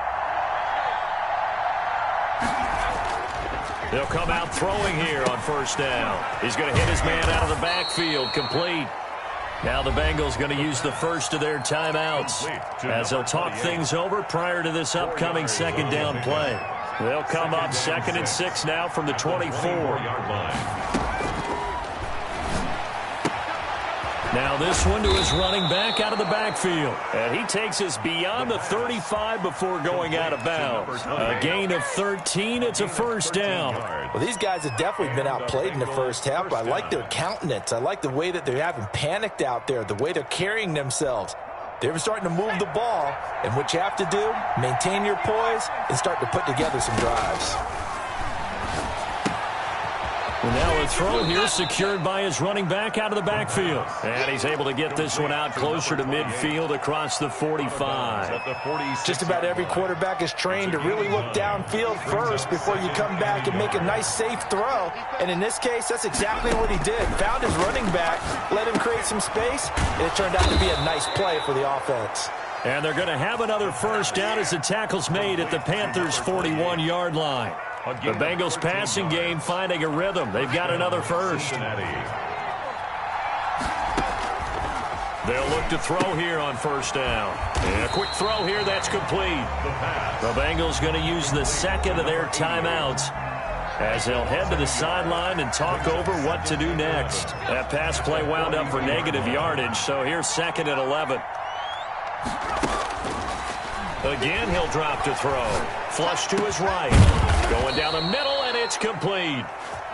Speaker 4: They'll come out throwing here on 1st down. He's going to hit his man out of the backfield, complete. Now the Bengals going to use the first of their timeouts as they'll talk things over prior to this upcoming 2nd down play. They'll come up 2nd and 6 now from the 24-yard line. Now this one to his running back out of the backfield. And he takes us beyond the 35 before going out of bounds. A gain of 13. It's a 1st down.
Speaker 6: Well, these guys have definitely been outplayed in the first half, but I like their countenance. I like the way that they haven't panicked out there, the way they're carrying themselves. They're starting to move the ball, and what you have to do, maintain your poise and start to put together some drives.
Speaker 4: And now a throw here secured by his running back out of the backfield. And he's able to get this one out closer to midfield across the 45.
Speaker 6: Just about every quarterback is trained to really look downfield first before you come back and make a nice, safe throw. And in this case, that's exactly what he did. Found his running back, let him create some space, and it turned out to be a nice play for the offense.
Speaker 4: And they're going to have another 1st down as the tackle's made at the Panthers' 41-yard line. The Bengals passing game finding a rhythm. They've got another 1st. They'll look to throw here on 1st down. And a quick throw here, that's complete. The Bengals going to use the 2nd of their timeouts as they'll head to the sideline and talk over what to do next. That pass play wound up for negative yardage, so here's 2nd and 11. Again, he'll drop to throw. Flush to his right. Going down the middle, and it's complete.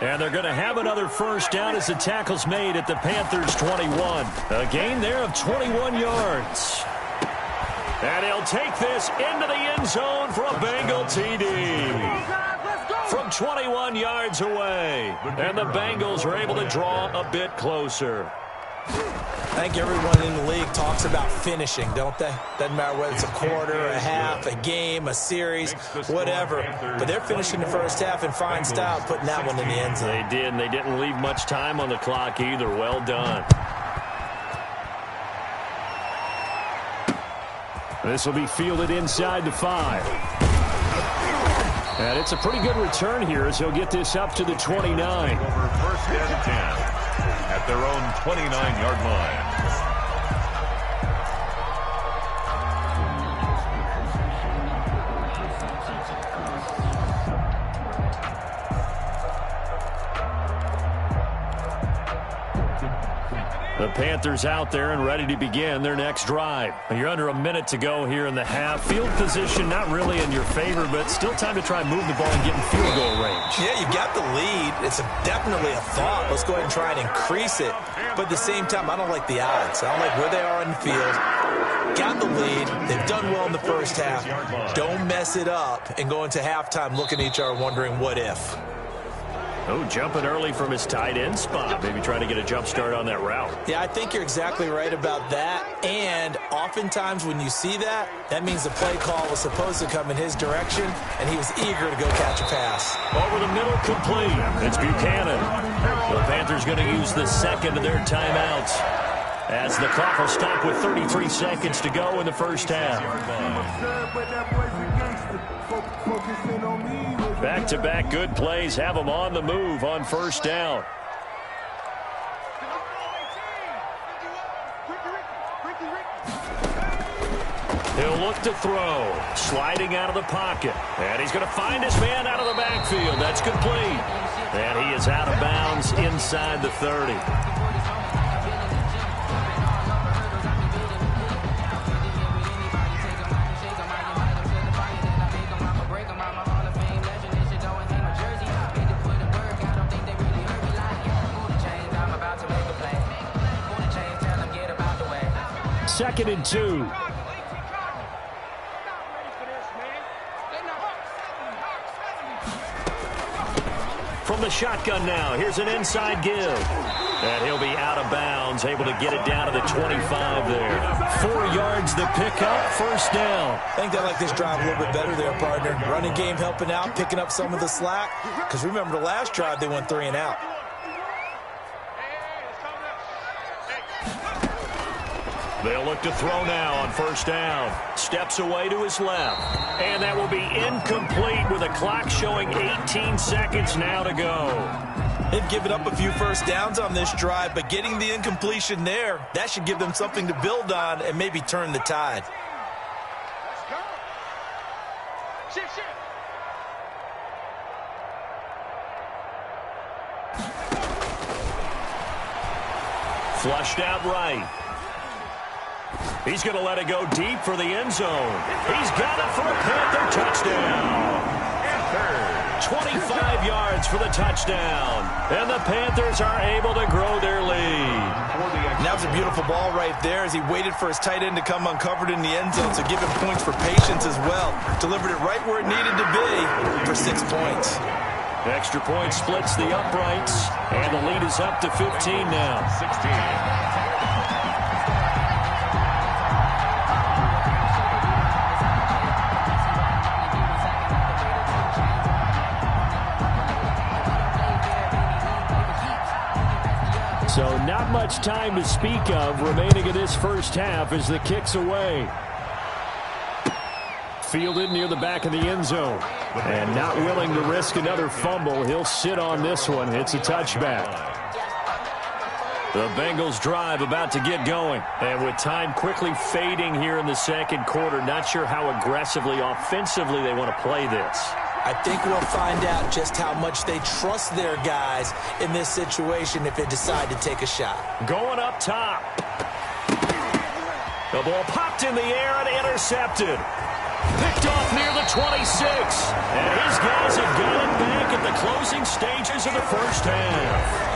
Speaker 4: And they're going to have another first down as the tackle's made at the Panthers' 21. A gain there of 21 yards. And he'll take this into the end zone for a Bengal TD. From 21 yards away. And the Bengals are able to draw a bit closer.
Speaker 6: I think everyone in the league talks about finishing, don't they? Doesn't matter whether it's a quarter, a half, a game, a series, whatever. But they're finishing the first half in fine style, putting that one in the end zone.
Speaker 4: They did, and they didn't leave much time on the clock either. Well done. This will be fielded inside the 5. And it's a pretty good return here as he'll get this up to the 29.
Speaker 5: Over first and 10 at their own 29-yard line.
Speaker 4: The Panthers out there and ready to begin their next drive. You're under a minute to go here in the half. Field position not really in your favor, but still time to try and move the ball and get in field goal range.
Speaker 6: Yeah, you got the lead. It's definitely a thought. Let's go ahead and try and increase it. But at the same time, I don't like the odds. I don't like where they are in the field. Got the lead. They've done well in the first half. Don't mess it up and go into halftime looking at each other wondering what if.
Speaker 4: Oh, jumping early from his tight end spot. Maybe trying to get a jump start on that route.
Speaker 6: Yeah, I think you're exactly right about that. And oftentimes when you see that, that means the play call was supposed to come in his direction, and he was eager to go catch a pass.
Speaker 4: Over the middle, complete. It's Buchanan. The Panthers going to use the second of their timeouts as the clock will stop with 33 seconds to go in the first half. Back-to-back good plays have them on the move on first down. He'll look to throw. Sliding out of the pocket. And he's going to find his man out of the backfield. That's complete. And he is out of bounds inside the 30. Second and 2. From the shotgun now, here's an inside give. And he'll be out of bounds, able to get it down to the 25 there. 4 yards the pickup, first down.
Speaker 6: I think they like this drive a little bit better there, partner. Running game helping out, picking up some of the slack. Because remember the last drive, they went 3 and out.
Speaker 4: They'll look to throw now on first down. Steps away to his left. And that will be incomplete with a clock showing 18 seconds now to go.
Speaker 6: They've given up a few first downs on this drive, but getting the incompletion there, that should give them something to build on and maybe turn the tide.
Speaker 4: Flushed out right. He's going to let it go deep for the end zone. He's got it for a Panther touchdown. 25 yards for the touchdown. And the Panthers are able to grow their lead.
Speaker 6: And that was a beautiful ball right there as he waited for his tight end to come uncovered in the end zone, so give him points for patience as well. Delivered it right where it needed to be for 6 points.
Speaker 4: Extra point splits the uprights, and the lead is up to 15 now.
Speaker 5: 16.
Speaker 4: So not much time to speak of remaining in this first half as the kick's away. Fielded near the back of the end zone. And not willing to risk another fumble. He'll sit on this one. It's a touchback. The Bengals drive about to get going. And with time quickly fading here in the second quarter, not sure how aggressively, offensively they want to play this.
Speaker 6: I think we'll find out just how much they trust their guys in this situation if they decide to take a shot.
Speaker 4: Going up top. The ball popped in the air and intercepted. Picked off near the 26. And his guys have got it back back at the closing stages of the first half.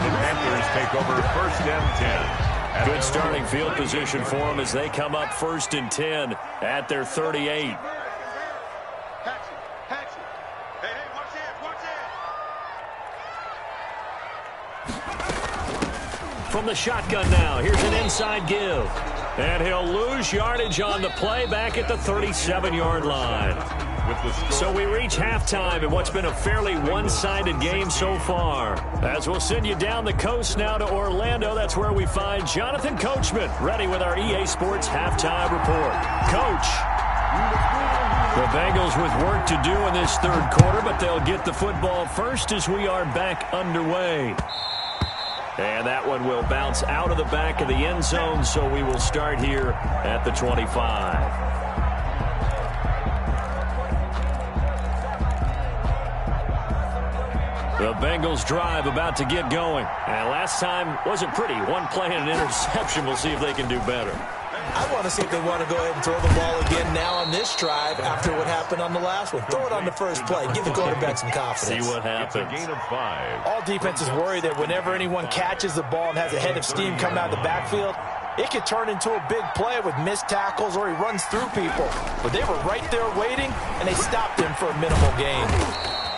Speaker 5: The Panthers take over first and 10.
Speaker 4: Good starting field position for them as they come up first and 10 at their 38. From the shotgun now, here's an inside give. And he'll lose yardage on the play back at the 37-yard line. So we reach halftime in what's been a fairly one-sided game so far. As we'll send you down the coast now to Orlando, that's where we find Jonathan Coachman ready with our EA Sports halftime report. Coach, the Bengals with work to do in this third quarter, but they'll get the football first as we are back underway. And that one will bounce out of the back of the end zone, so we will start here at the 25. The Bengals drive about to get going. And last time wasn't pretty. One play and an interception. We'll see if they can do better.
Speaker 6: I want to see if they want to go ahead and throw the ball again now on this drive after what happened on the last one. Throw it on the first play. Give the quarterback some confidence.
Speaker 4: See what happens.
Speaker 5: It's a gain of 5.
Speaker 6: All defenses worry that whenever anyone catches the ball and has a head of steam come out of the backfield, it could turn into a big play with missed tackles or he runs through people. But they were right there waiting, and they stopped him for a minimal gain.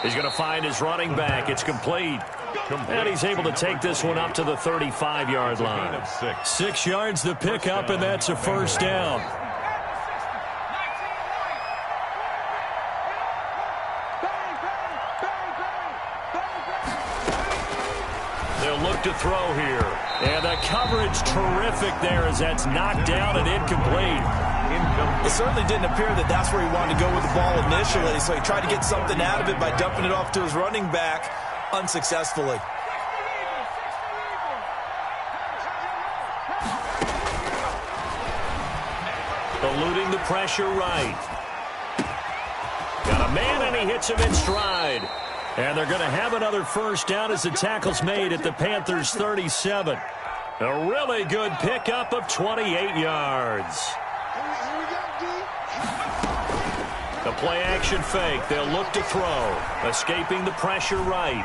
Speaker 4: He's going to find his running back. It's complete. And he's able to take this one up to the 35-yard line. 6 yards to pick up, and that's a first down. They'll look to throw here. And the coverage terrific there as that's knocked down and incomplete.
Speaker 6: It certainly didn't appear that that's where he wanted to go with the ball initially, so he tried to get something out of it by dumping it off to his running back unsuccessfully.
Speaker 4: Eluding the pressure right. Got a man, and he hits him in stride. And they're going to have another first down as the tackle's made at the Panthers' 37. A really good pickup of 28 yards. The play-action fake. They'll look to throw. Escaping the pressure right.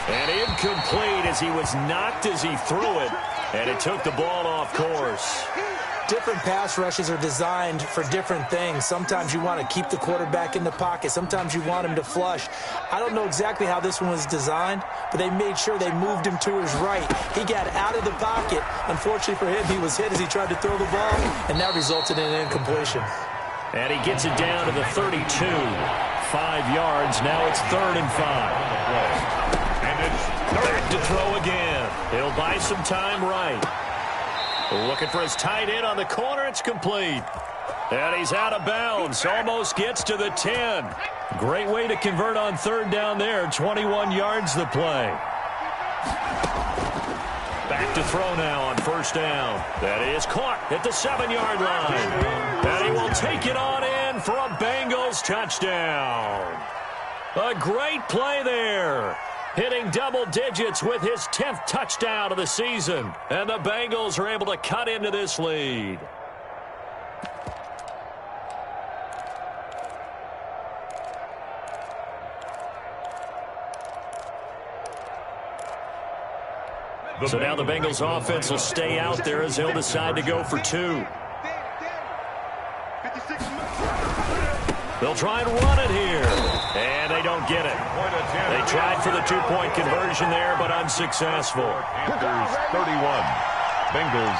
Speaker 4: And incomplete as he was knocked as he threw it. And it took the ball off course.
Speaker 6: Different pass rushes are designed for different things. Sometimes you want to keep the quarterback in the pocket. Sometimes you want him to flush. I don't know exactly how this one was designed, but they made sure they moved him to his right. He got out of the pocket. Unfortunately for him, he was hit as he tried to throw the ball, and that resulted in an incompletion.
Speaker 4: And he gets it down to the 32. 5 yards. Now it's 3rd and 5.
Speaker 5: And it's
Speaker 4: back to throw again. He'll buy some time right. Looking for his tight end on the corner. It's complete. And he's out of bounds. Almost gets to the 10. Great way to convert on 3rd down there. 21 yards the play. Back to throw now on 1st down. That is caught at the 7-yard line. And he will take it on in for a Bengals touchdown. A great play there. Hitting double digits with his 10th touchdown of the season. And the Bengals are able to cut into this lead. So now the Bengals offense will stay out there as they'll decide to go for 2. They'll try and run it here. And they don't get it. They tried for the 2-point conversion there, but unsuccessful.
Speaker 5: Panthers 31, Bengals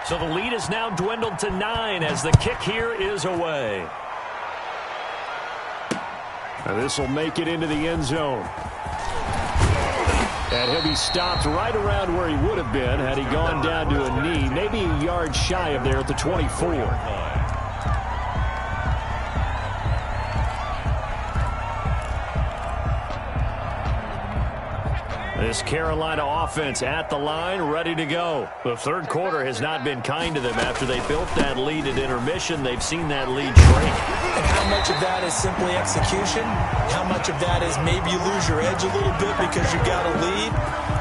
Speaker 5: 22.
Speaker 4: So the lead is now dwindled to 9 as the kick here is away. And this will make it into the end zone. And he'll be stopped right around where he would have been had he gone down to a knee, maybe a yard shy of there at the 24. This Carolina offense at the line, ready to go. The third quarter has not been kind to them after they built that lead at intermission. They've seen that lead shrink.
Speaker 6: And how much of that is simply execution? How much of that is maybe you lose your edge a little bit because you got a lead?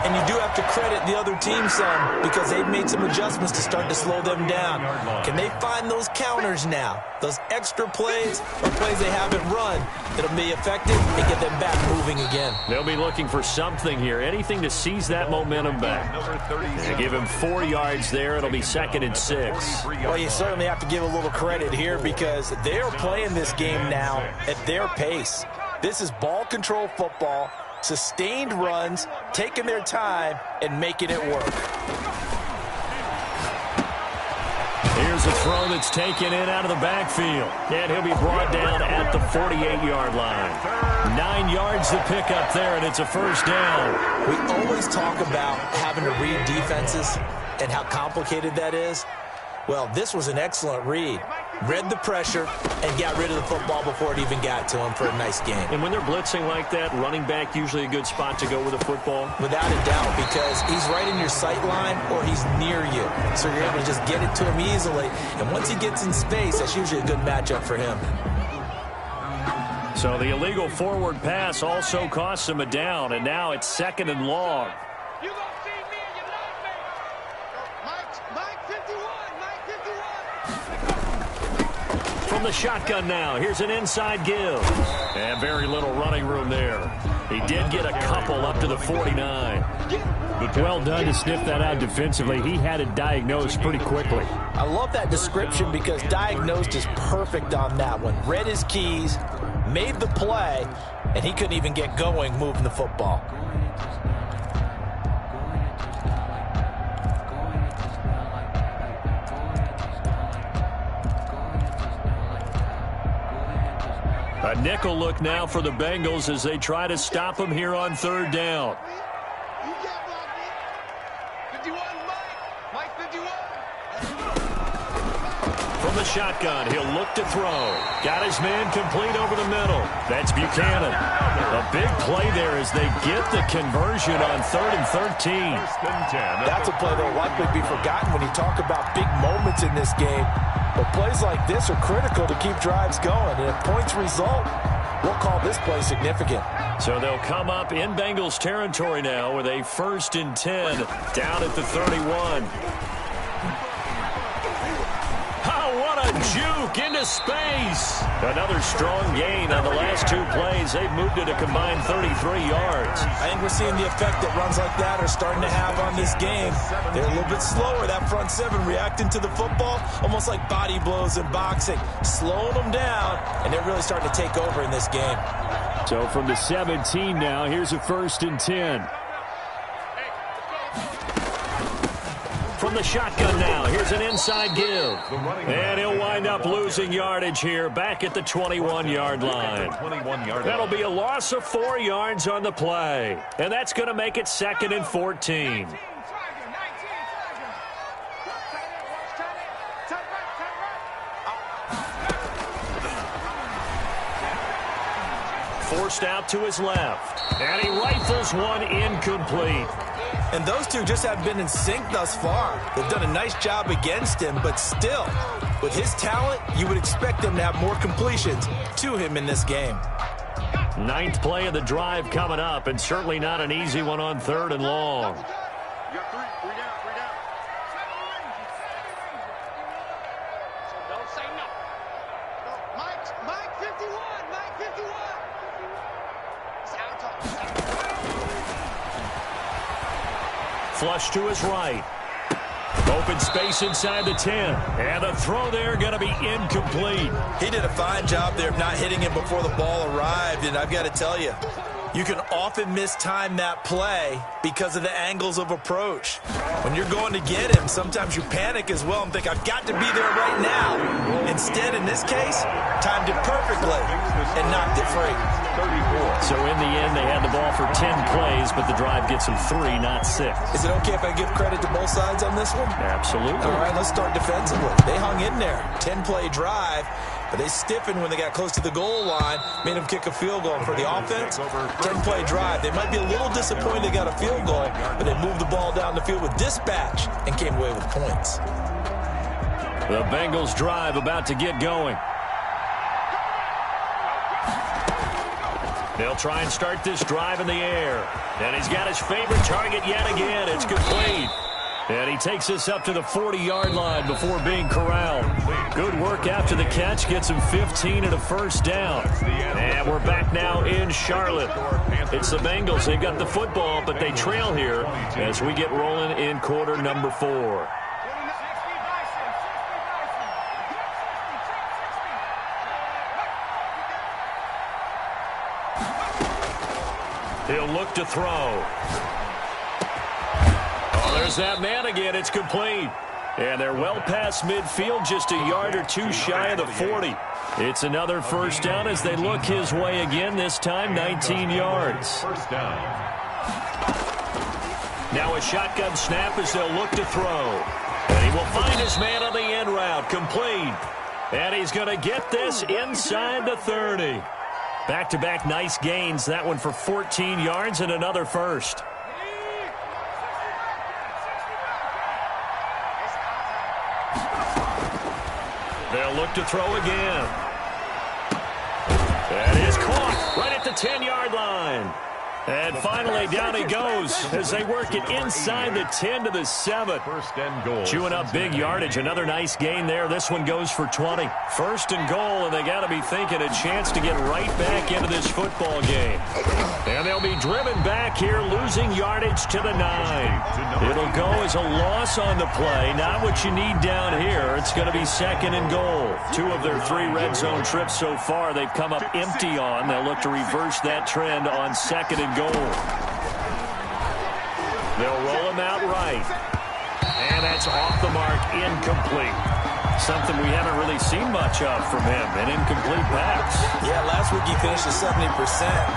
Speaker 6: And you do have to credit the other team some because they've made some adjustments to start to slow them down. Can they find those counters now, those extra plays or plays they haven't run that'll be effective and get them back moving again?
Speaker 4: They'll be looking for something here, anything to seize that momentum back. They give him 4 yards there. It'll be 2nd and 6.
Speaker 6: Well, you certainly have to give a little credit here because they're playing this game now at their pace. This is ball control football, sustained runs, taking their time, and making it work.
Speaker 4: Here's a throw that's taken in out of the backfield. And he'll be brought down at the 48-yard line. 9 yards to pick up there, and it's a first down.
Speaker 6: We always talk about having to read defenses and how complicated that is. Well, this was an excellent read. Read the pressure and got rid of the football before it even got to him for a nice game.
Speaker 4: And when they're blitzing like that, running back usually a good spot to go with the football?
Speaker 6: Without a doubt, because he's right in your sight line or he's near you. So you're able to just get it to him easily. And once he gets in space, that's usually a good matchup for him.
Speaker 4: So the illegal forward pass also costs him a down, and now it's 2nd and long.
Speaker 8: You gonna see me and you love me. Mike 51, Mike 51.
Speaker 4: From the shotgun now, here's an inside give. And very little running room there. He did get a couple up to the 49. Well done to sniff that out defensively. He had it diagnosed pretty quickly.
Speaker 6: I love that description because diagnosed is perfect on that one. Read his keys, made the play, and he couldn't even get going moving the football.
Speaker 4: A nickel look now for the Bengals as they try to stop him here on 3rd down.
Speaker 8: You can't block me. 51, Mike 51.
Speaker 4: From the shotgun, he'll look to throw. Got his man complete over the middle. That's Buchanan. A big play there as they get the conversion on 3rd and 13.
Speaker 6: That's a play that will likely be forgotten when you talk about big moments in this game. But plays like this are critical to keep drives going. And if points result, we'll call this play significant.
Speaker 4: So they'll come up in Bengals territory now with a 1st and 10 down at the 31. Oh, what a juke into space. Another strong gain on the last 2 plays. They've moved it a combined 33 yards.
Speaker 6: I think we're seeing the effect that runs like that are starting to have on this game. They're a little bit slower, that front 7, reacting to the football, almost like body blows in boxing, slowing them down, and they're really starting to take over in this game.
Speaker 4: So from the 17 now, here's a 1st and 10. From the shotgun now, here's an inside give. And he'll wind up losing yardage here back at the 21-yard line. That'll be a loss of 4 yards on the play. And that's going to make it 2nd and 14. Forced out to his left. And he rifles one incomplete.
Speaker 6: And those two just have been in sync thus far. They've done a nice job against him, but still, with his talent, you would expect them to have more completions to him in this game.
Speaker 4: 9th play of the drive coming up, and certainly not an easy one on 3rd and long.
Speaker 8: You got 3 down. So don't say no. Mike 51, Mike 51. It's out of
Speaker 4: Flush to his right. Open space inside the 10. And the throw there going to be incomplete.
Speaker 6: He did a fine job there of not hitting him before the ball arrived. And I've got to tell you, you can often mistime that play because of the angles of approach. When you're going to get him, sometimes you panic as well and think, I've got to be there right now. Instead, in this case, timed it perfectly and knocked it free.
Speaker 4: 34. So in the end, they had the ball for 10 plays, but the drive gets them 3, not 6.
Speaker 6: Is it okay if I give credit to both sides on this one?
Speaker 4: Absolutely.
Speaker 6: All right, let's start defensively. They hung in there. 10-play drive, but they stiffened when they got close to the goal line, made them kick a field goal. For the offense, 10-play drive. They might be a little disappointed they got a field goal, but they moved the ball down the field with dispatch and came away with points.
Speaker 4: The Bengals drive about to get going. They'll try and start this drive in the air. And he's got his favorite target yet again. It's complete. And he takes this up to the 40-yard line before being corralled. Good work after the catch. Gets him 15 and a first down. And we're back now in Charlotte. It's the Bengals. They've got the football, but they trail here as we get rolling in quarter number 4. He'll look to throw. Oh, there's that man again. It's complete. And they're well past midfield, just a yard or two shy of the 40. It's another first down as they look his way again, this time 19 yards.
Speaker 5: First down.
Speaker 4: Now a shotgun snap as they'll look to throw. And he will find his man on the end route, complete. And he's going to get this inside the 30. Back-to-back nice gains, that one for 14 yards and another first. They'll look to throw again. That is caught right at the 10-yard line. And finally, down he goes as they work it inside the 10 to the 7.
Speaker 5: First and goal.
Speaker 4: Chewing up big yardage. Another nice gain there. This one goes for 20. First and goal, and they got to be thinking a chance to get right back into this football game. And they'll be driven back here, losing yardage to the 9. It'll go as a loss on the play. Not what you need down here. It's going to be second and goal. 2 of their 3 red zone trips so far they've come up empty on. They'll look to reverse that trend on second and goal. They'll roll him out right. And that's off the mark, incomplete. Something we haven't really seen much of from him, an incomplete pass.
Speaker 6: Yeah, last week he finished at 70%.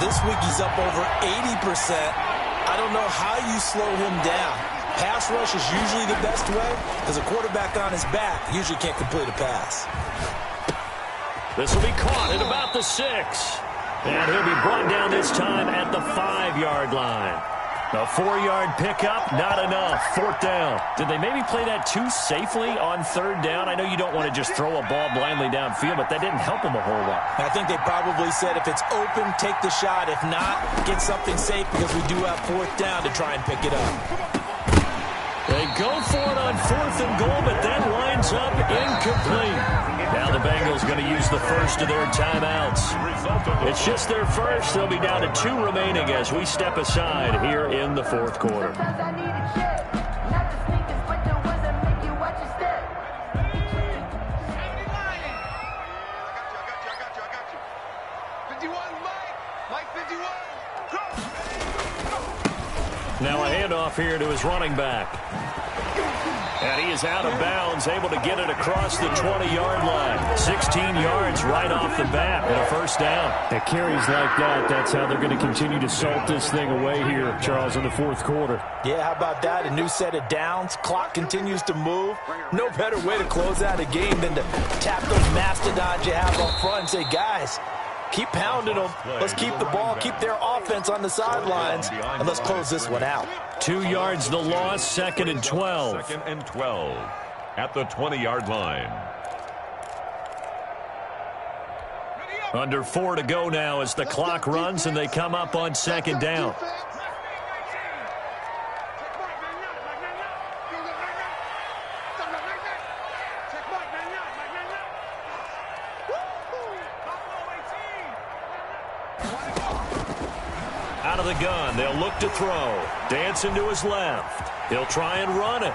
Speaker 6: This week he's up over 80%. I don't know how you slow him down. Pass rush is usually the best way because a quarterback on his back usually can't complete a pass.
Speaker 4: This will be caught at about the 6. And he'll be brought down this time at the 5-yard line. A 4-yard pickup, not enough. 4th down. Did they maybe play that too safely on 3rd down? I know you don't want to just throw a ball blindly downfield, but that didn't help them a whole lot.
Speaker 6: I think they probably said if it's open, take the shot. If not, get something safe because we do have 4th down to try and pick it up.
Speaker 4: They go for it on 4th and goal, but that winds up incomplete. Now the Bengals going to use the first of their timeouts. It's just their first. They'll be down to 2 remaining as we step aside here in the 4th quarter. Now a handoff here to his running back. And he is out of bounds, able to get it across the 20-yard line. 16 yards right off the bat and a first down.
Speaker 10: At carries like that, that's how they're going to continue to salt this thing away here, Charles, in the 4th quarter.
Speaker 6: Yeah, how about that? A new set of downs. Clock continues to move. No better way to close out a game than to tap those mastodons you have up front and say, guys, keep pounding them. Let's keep the ball, keep their offense on the sidelines, and let's close this one out.
Speaker 4: 2 yards the loss, 2nd and 12.
Speaker 5: 2nd and 12 at the 20-yard line.
Speaker 4: Under 4 to go now as the clock runs and they come up on 2nd down. Out of the gun, they'll look to throw. Dancing to his left. He'll try and run it.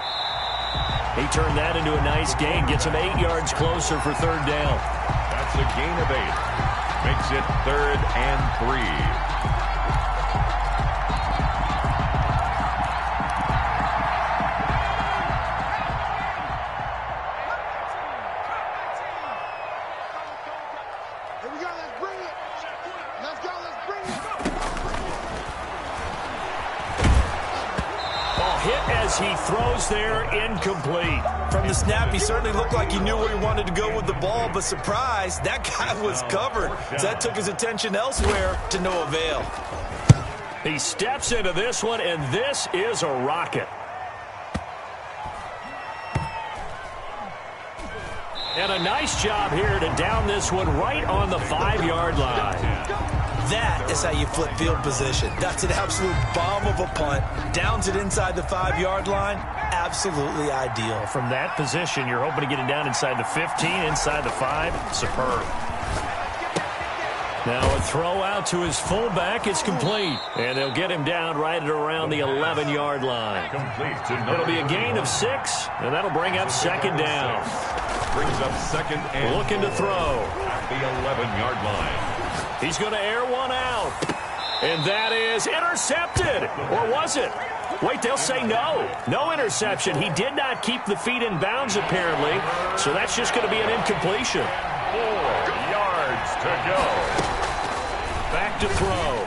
Speaker 4: He turned that into a nice gain. Gets him 8 yards closer for 3rd down.
Speaker 5: That's a gain of 8. Makes it 3rd and 3.
Speaker 4: He throws there, incomplete.
Speaker 6: From the snap, he certainly looked like he knew where he wanted to go with the ball, but surprise, that guy was covered. So that took his attention elsewhere to no avail.
Speaker 4: He steps into this one, and this is a rocket. And a nice job here to down this one right on the 5-yard line.
Speaker 6: That is how you flip field position. That's an absolute bomb of a punt. Downs it inside the 5-yard line. Absolutely ideal.
Speaker 4: From that position, you're hoping to get it down inside the 15, inside the 5. Superb. Now a throw out to his fullback. It's complete. And they'll get him down right at around the 11-yard line. It'll be a gain of 6, and that'll bring up second down.
Speaker 5: Brings up second and
Speaker 4: looking to throw.
Speaker 5: At the 11-yard line.
Speaker 4: He's going to air one out. And that is intercepted. Or was it? Wait, they'll say no. No interception. He did not keep the feet in bounds, apparently. So that's just going to be an incompletion.
Speaker 5: 4 yards to go.
Speaker 4: Back to throw.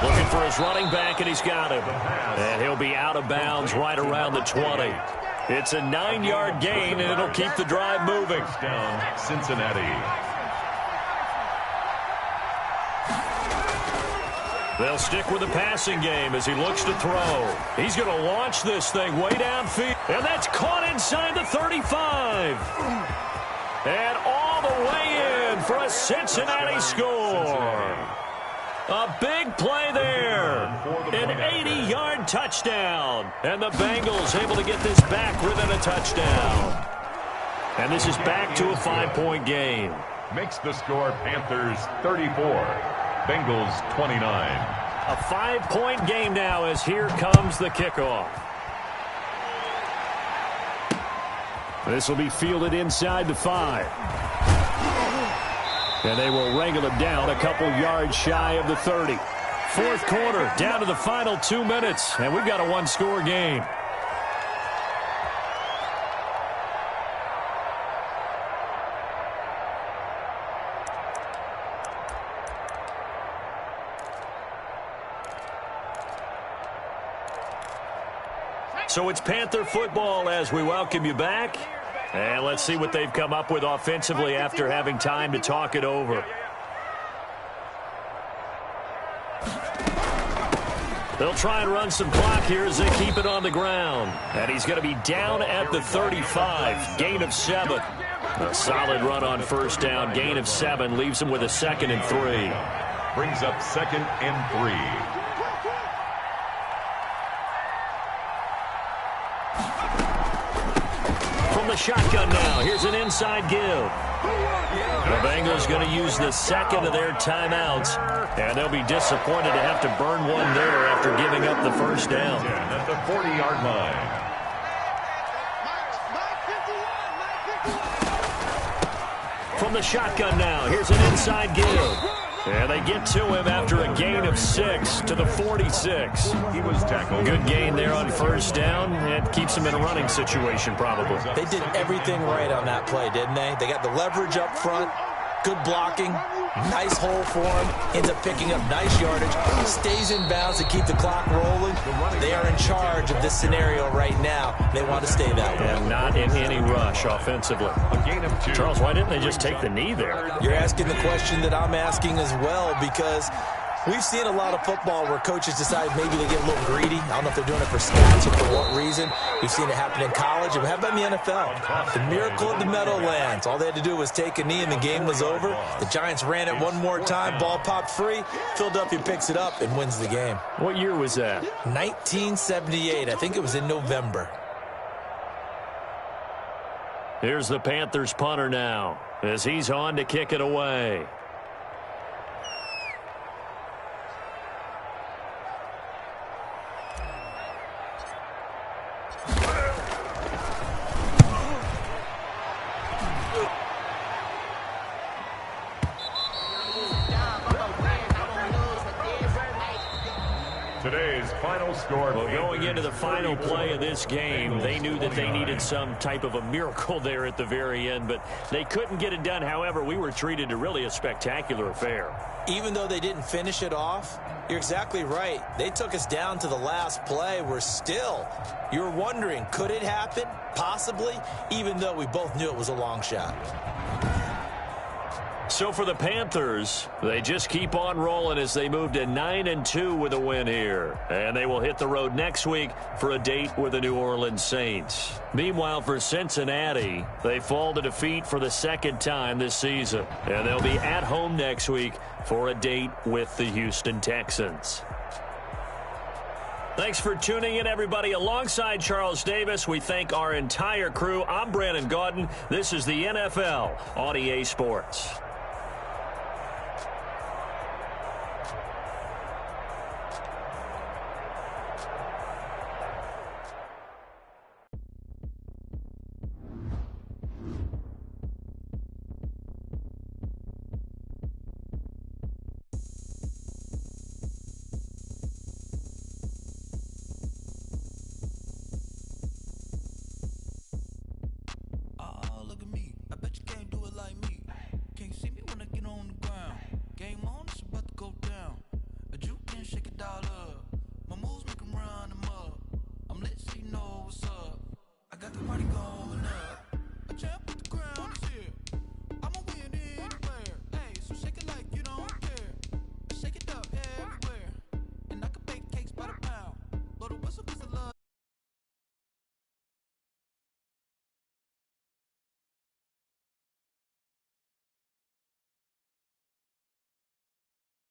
Speaker 4: Looking for his running back, and he's got him. And he'll be out of bounds right around the 20. It's a 9-yard gain, and it'll keep the drive moving.
Speaker 5: Down Cincinnati.
Speaker 4: They'll stick with the passing game as he looks to throw. He's going to launch this thing way downfield. And that's caught inside the 35. And all the way in for a Cincinnati score. A big play there. An 80-yard touchdown. And the Bengals able to get this back within a touchdown. And this is back to a 5-point game.
Speaker 5: Makes the score Panthers 34. Bengals 29.
Speaker 4: A 5-point game now as here comes the kickoff. This will be fielded inside the 5. And they will wrangle it down a couple yards shy of the 30. Fourth quarter, down to the final 2 minutes, and we've got a one-score game. So it's Panther football as we welcome you back. And let's see what they've come up with offensively after having time to talk it over. They'll try and run some clock here as they keep it on the ground. And he's going to be down at the 35. Gain of 7. A solid run on first down. Gain of 7 leaves him with a 2nd and 3.
Speaker 5: Brings up 2nd and 3.
Speaker 4: Shotgun now. Here's an inside give. The Bengals going to use the second of their timeouts, and they'll be disappointed to have to burn one there after giving up the first down.
Speaker 5: At the 40-yard
Speaker 4: line. From the shotgun now. Here's an inside give. And they get to him after a gain of 6 to the 46.
Speaker 5: He was tackled.
Speaker 4: Good gain there on first down. It keeps him in a running situation probably.
Speaker 6: They did everything right on that play, didn't they? They got the leverage up front, good blocking, nice hole for him, ends up picking up nice yardage, stays in bounds to keep the clock rolling. They are in charge of this scenario right now. They want to stay that way.
Speaker 4: And not in any rush offensively.
Speaker 5: A gain of 2.
Speaker 4: Charles, why didn't they just take the knee there?
Speaker 6: You're asking the question that I'm asking as well, because we've seen a lot of football where coaches decide maybe they get a little greedy. I don't know if they're doing it for stats or for what reason. We've seen it happen in college, and how about in the NFL? The miracle of the Meadowlands. All they had to do was take a knee, and the game was over. The Giants ran it one more time. Ball popped free. Philadelphia picks it up and wins the game.
Speaker 4: What year was that?
Speaker 6: 1978. I think it was in November.
Speaker 4: Here's the Panthers punter now as he's on to kick it away.
Speaker 5: Today's final score.
Speaker 4: Well, going into the final play of this game, they knew that they needed some type of a miracle there at the very end, but they couldn't get it done. However, we were treated to really a spectacular affair.
Speaker 6: Even though they didn't finish it off, you're exactly right. They took us down to the last play. You're wondering, could it happen? Possibly, even though we both knew it was a long shot.
Speaker 4: So for the Panthers, they just keep on rolling as they move to 9-2 with a win here. And they will hit the road next week for a date with the New Orleans Saints. Meanwhile, for Cincinnati, they fall to defeat for the second time this season. And they'll be at home next week for a date with the Houston Texans. Thanks for tuning in, everybody. Alongside Charles Davis, we thank our entire crew. I'm Brandon Gaudin. This is the NFL on EA Sports.
Speaker 11: Look at me, I bet you can't do it like me. Can't see me when I get on the ground. Game on,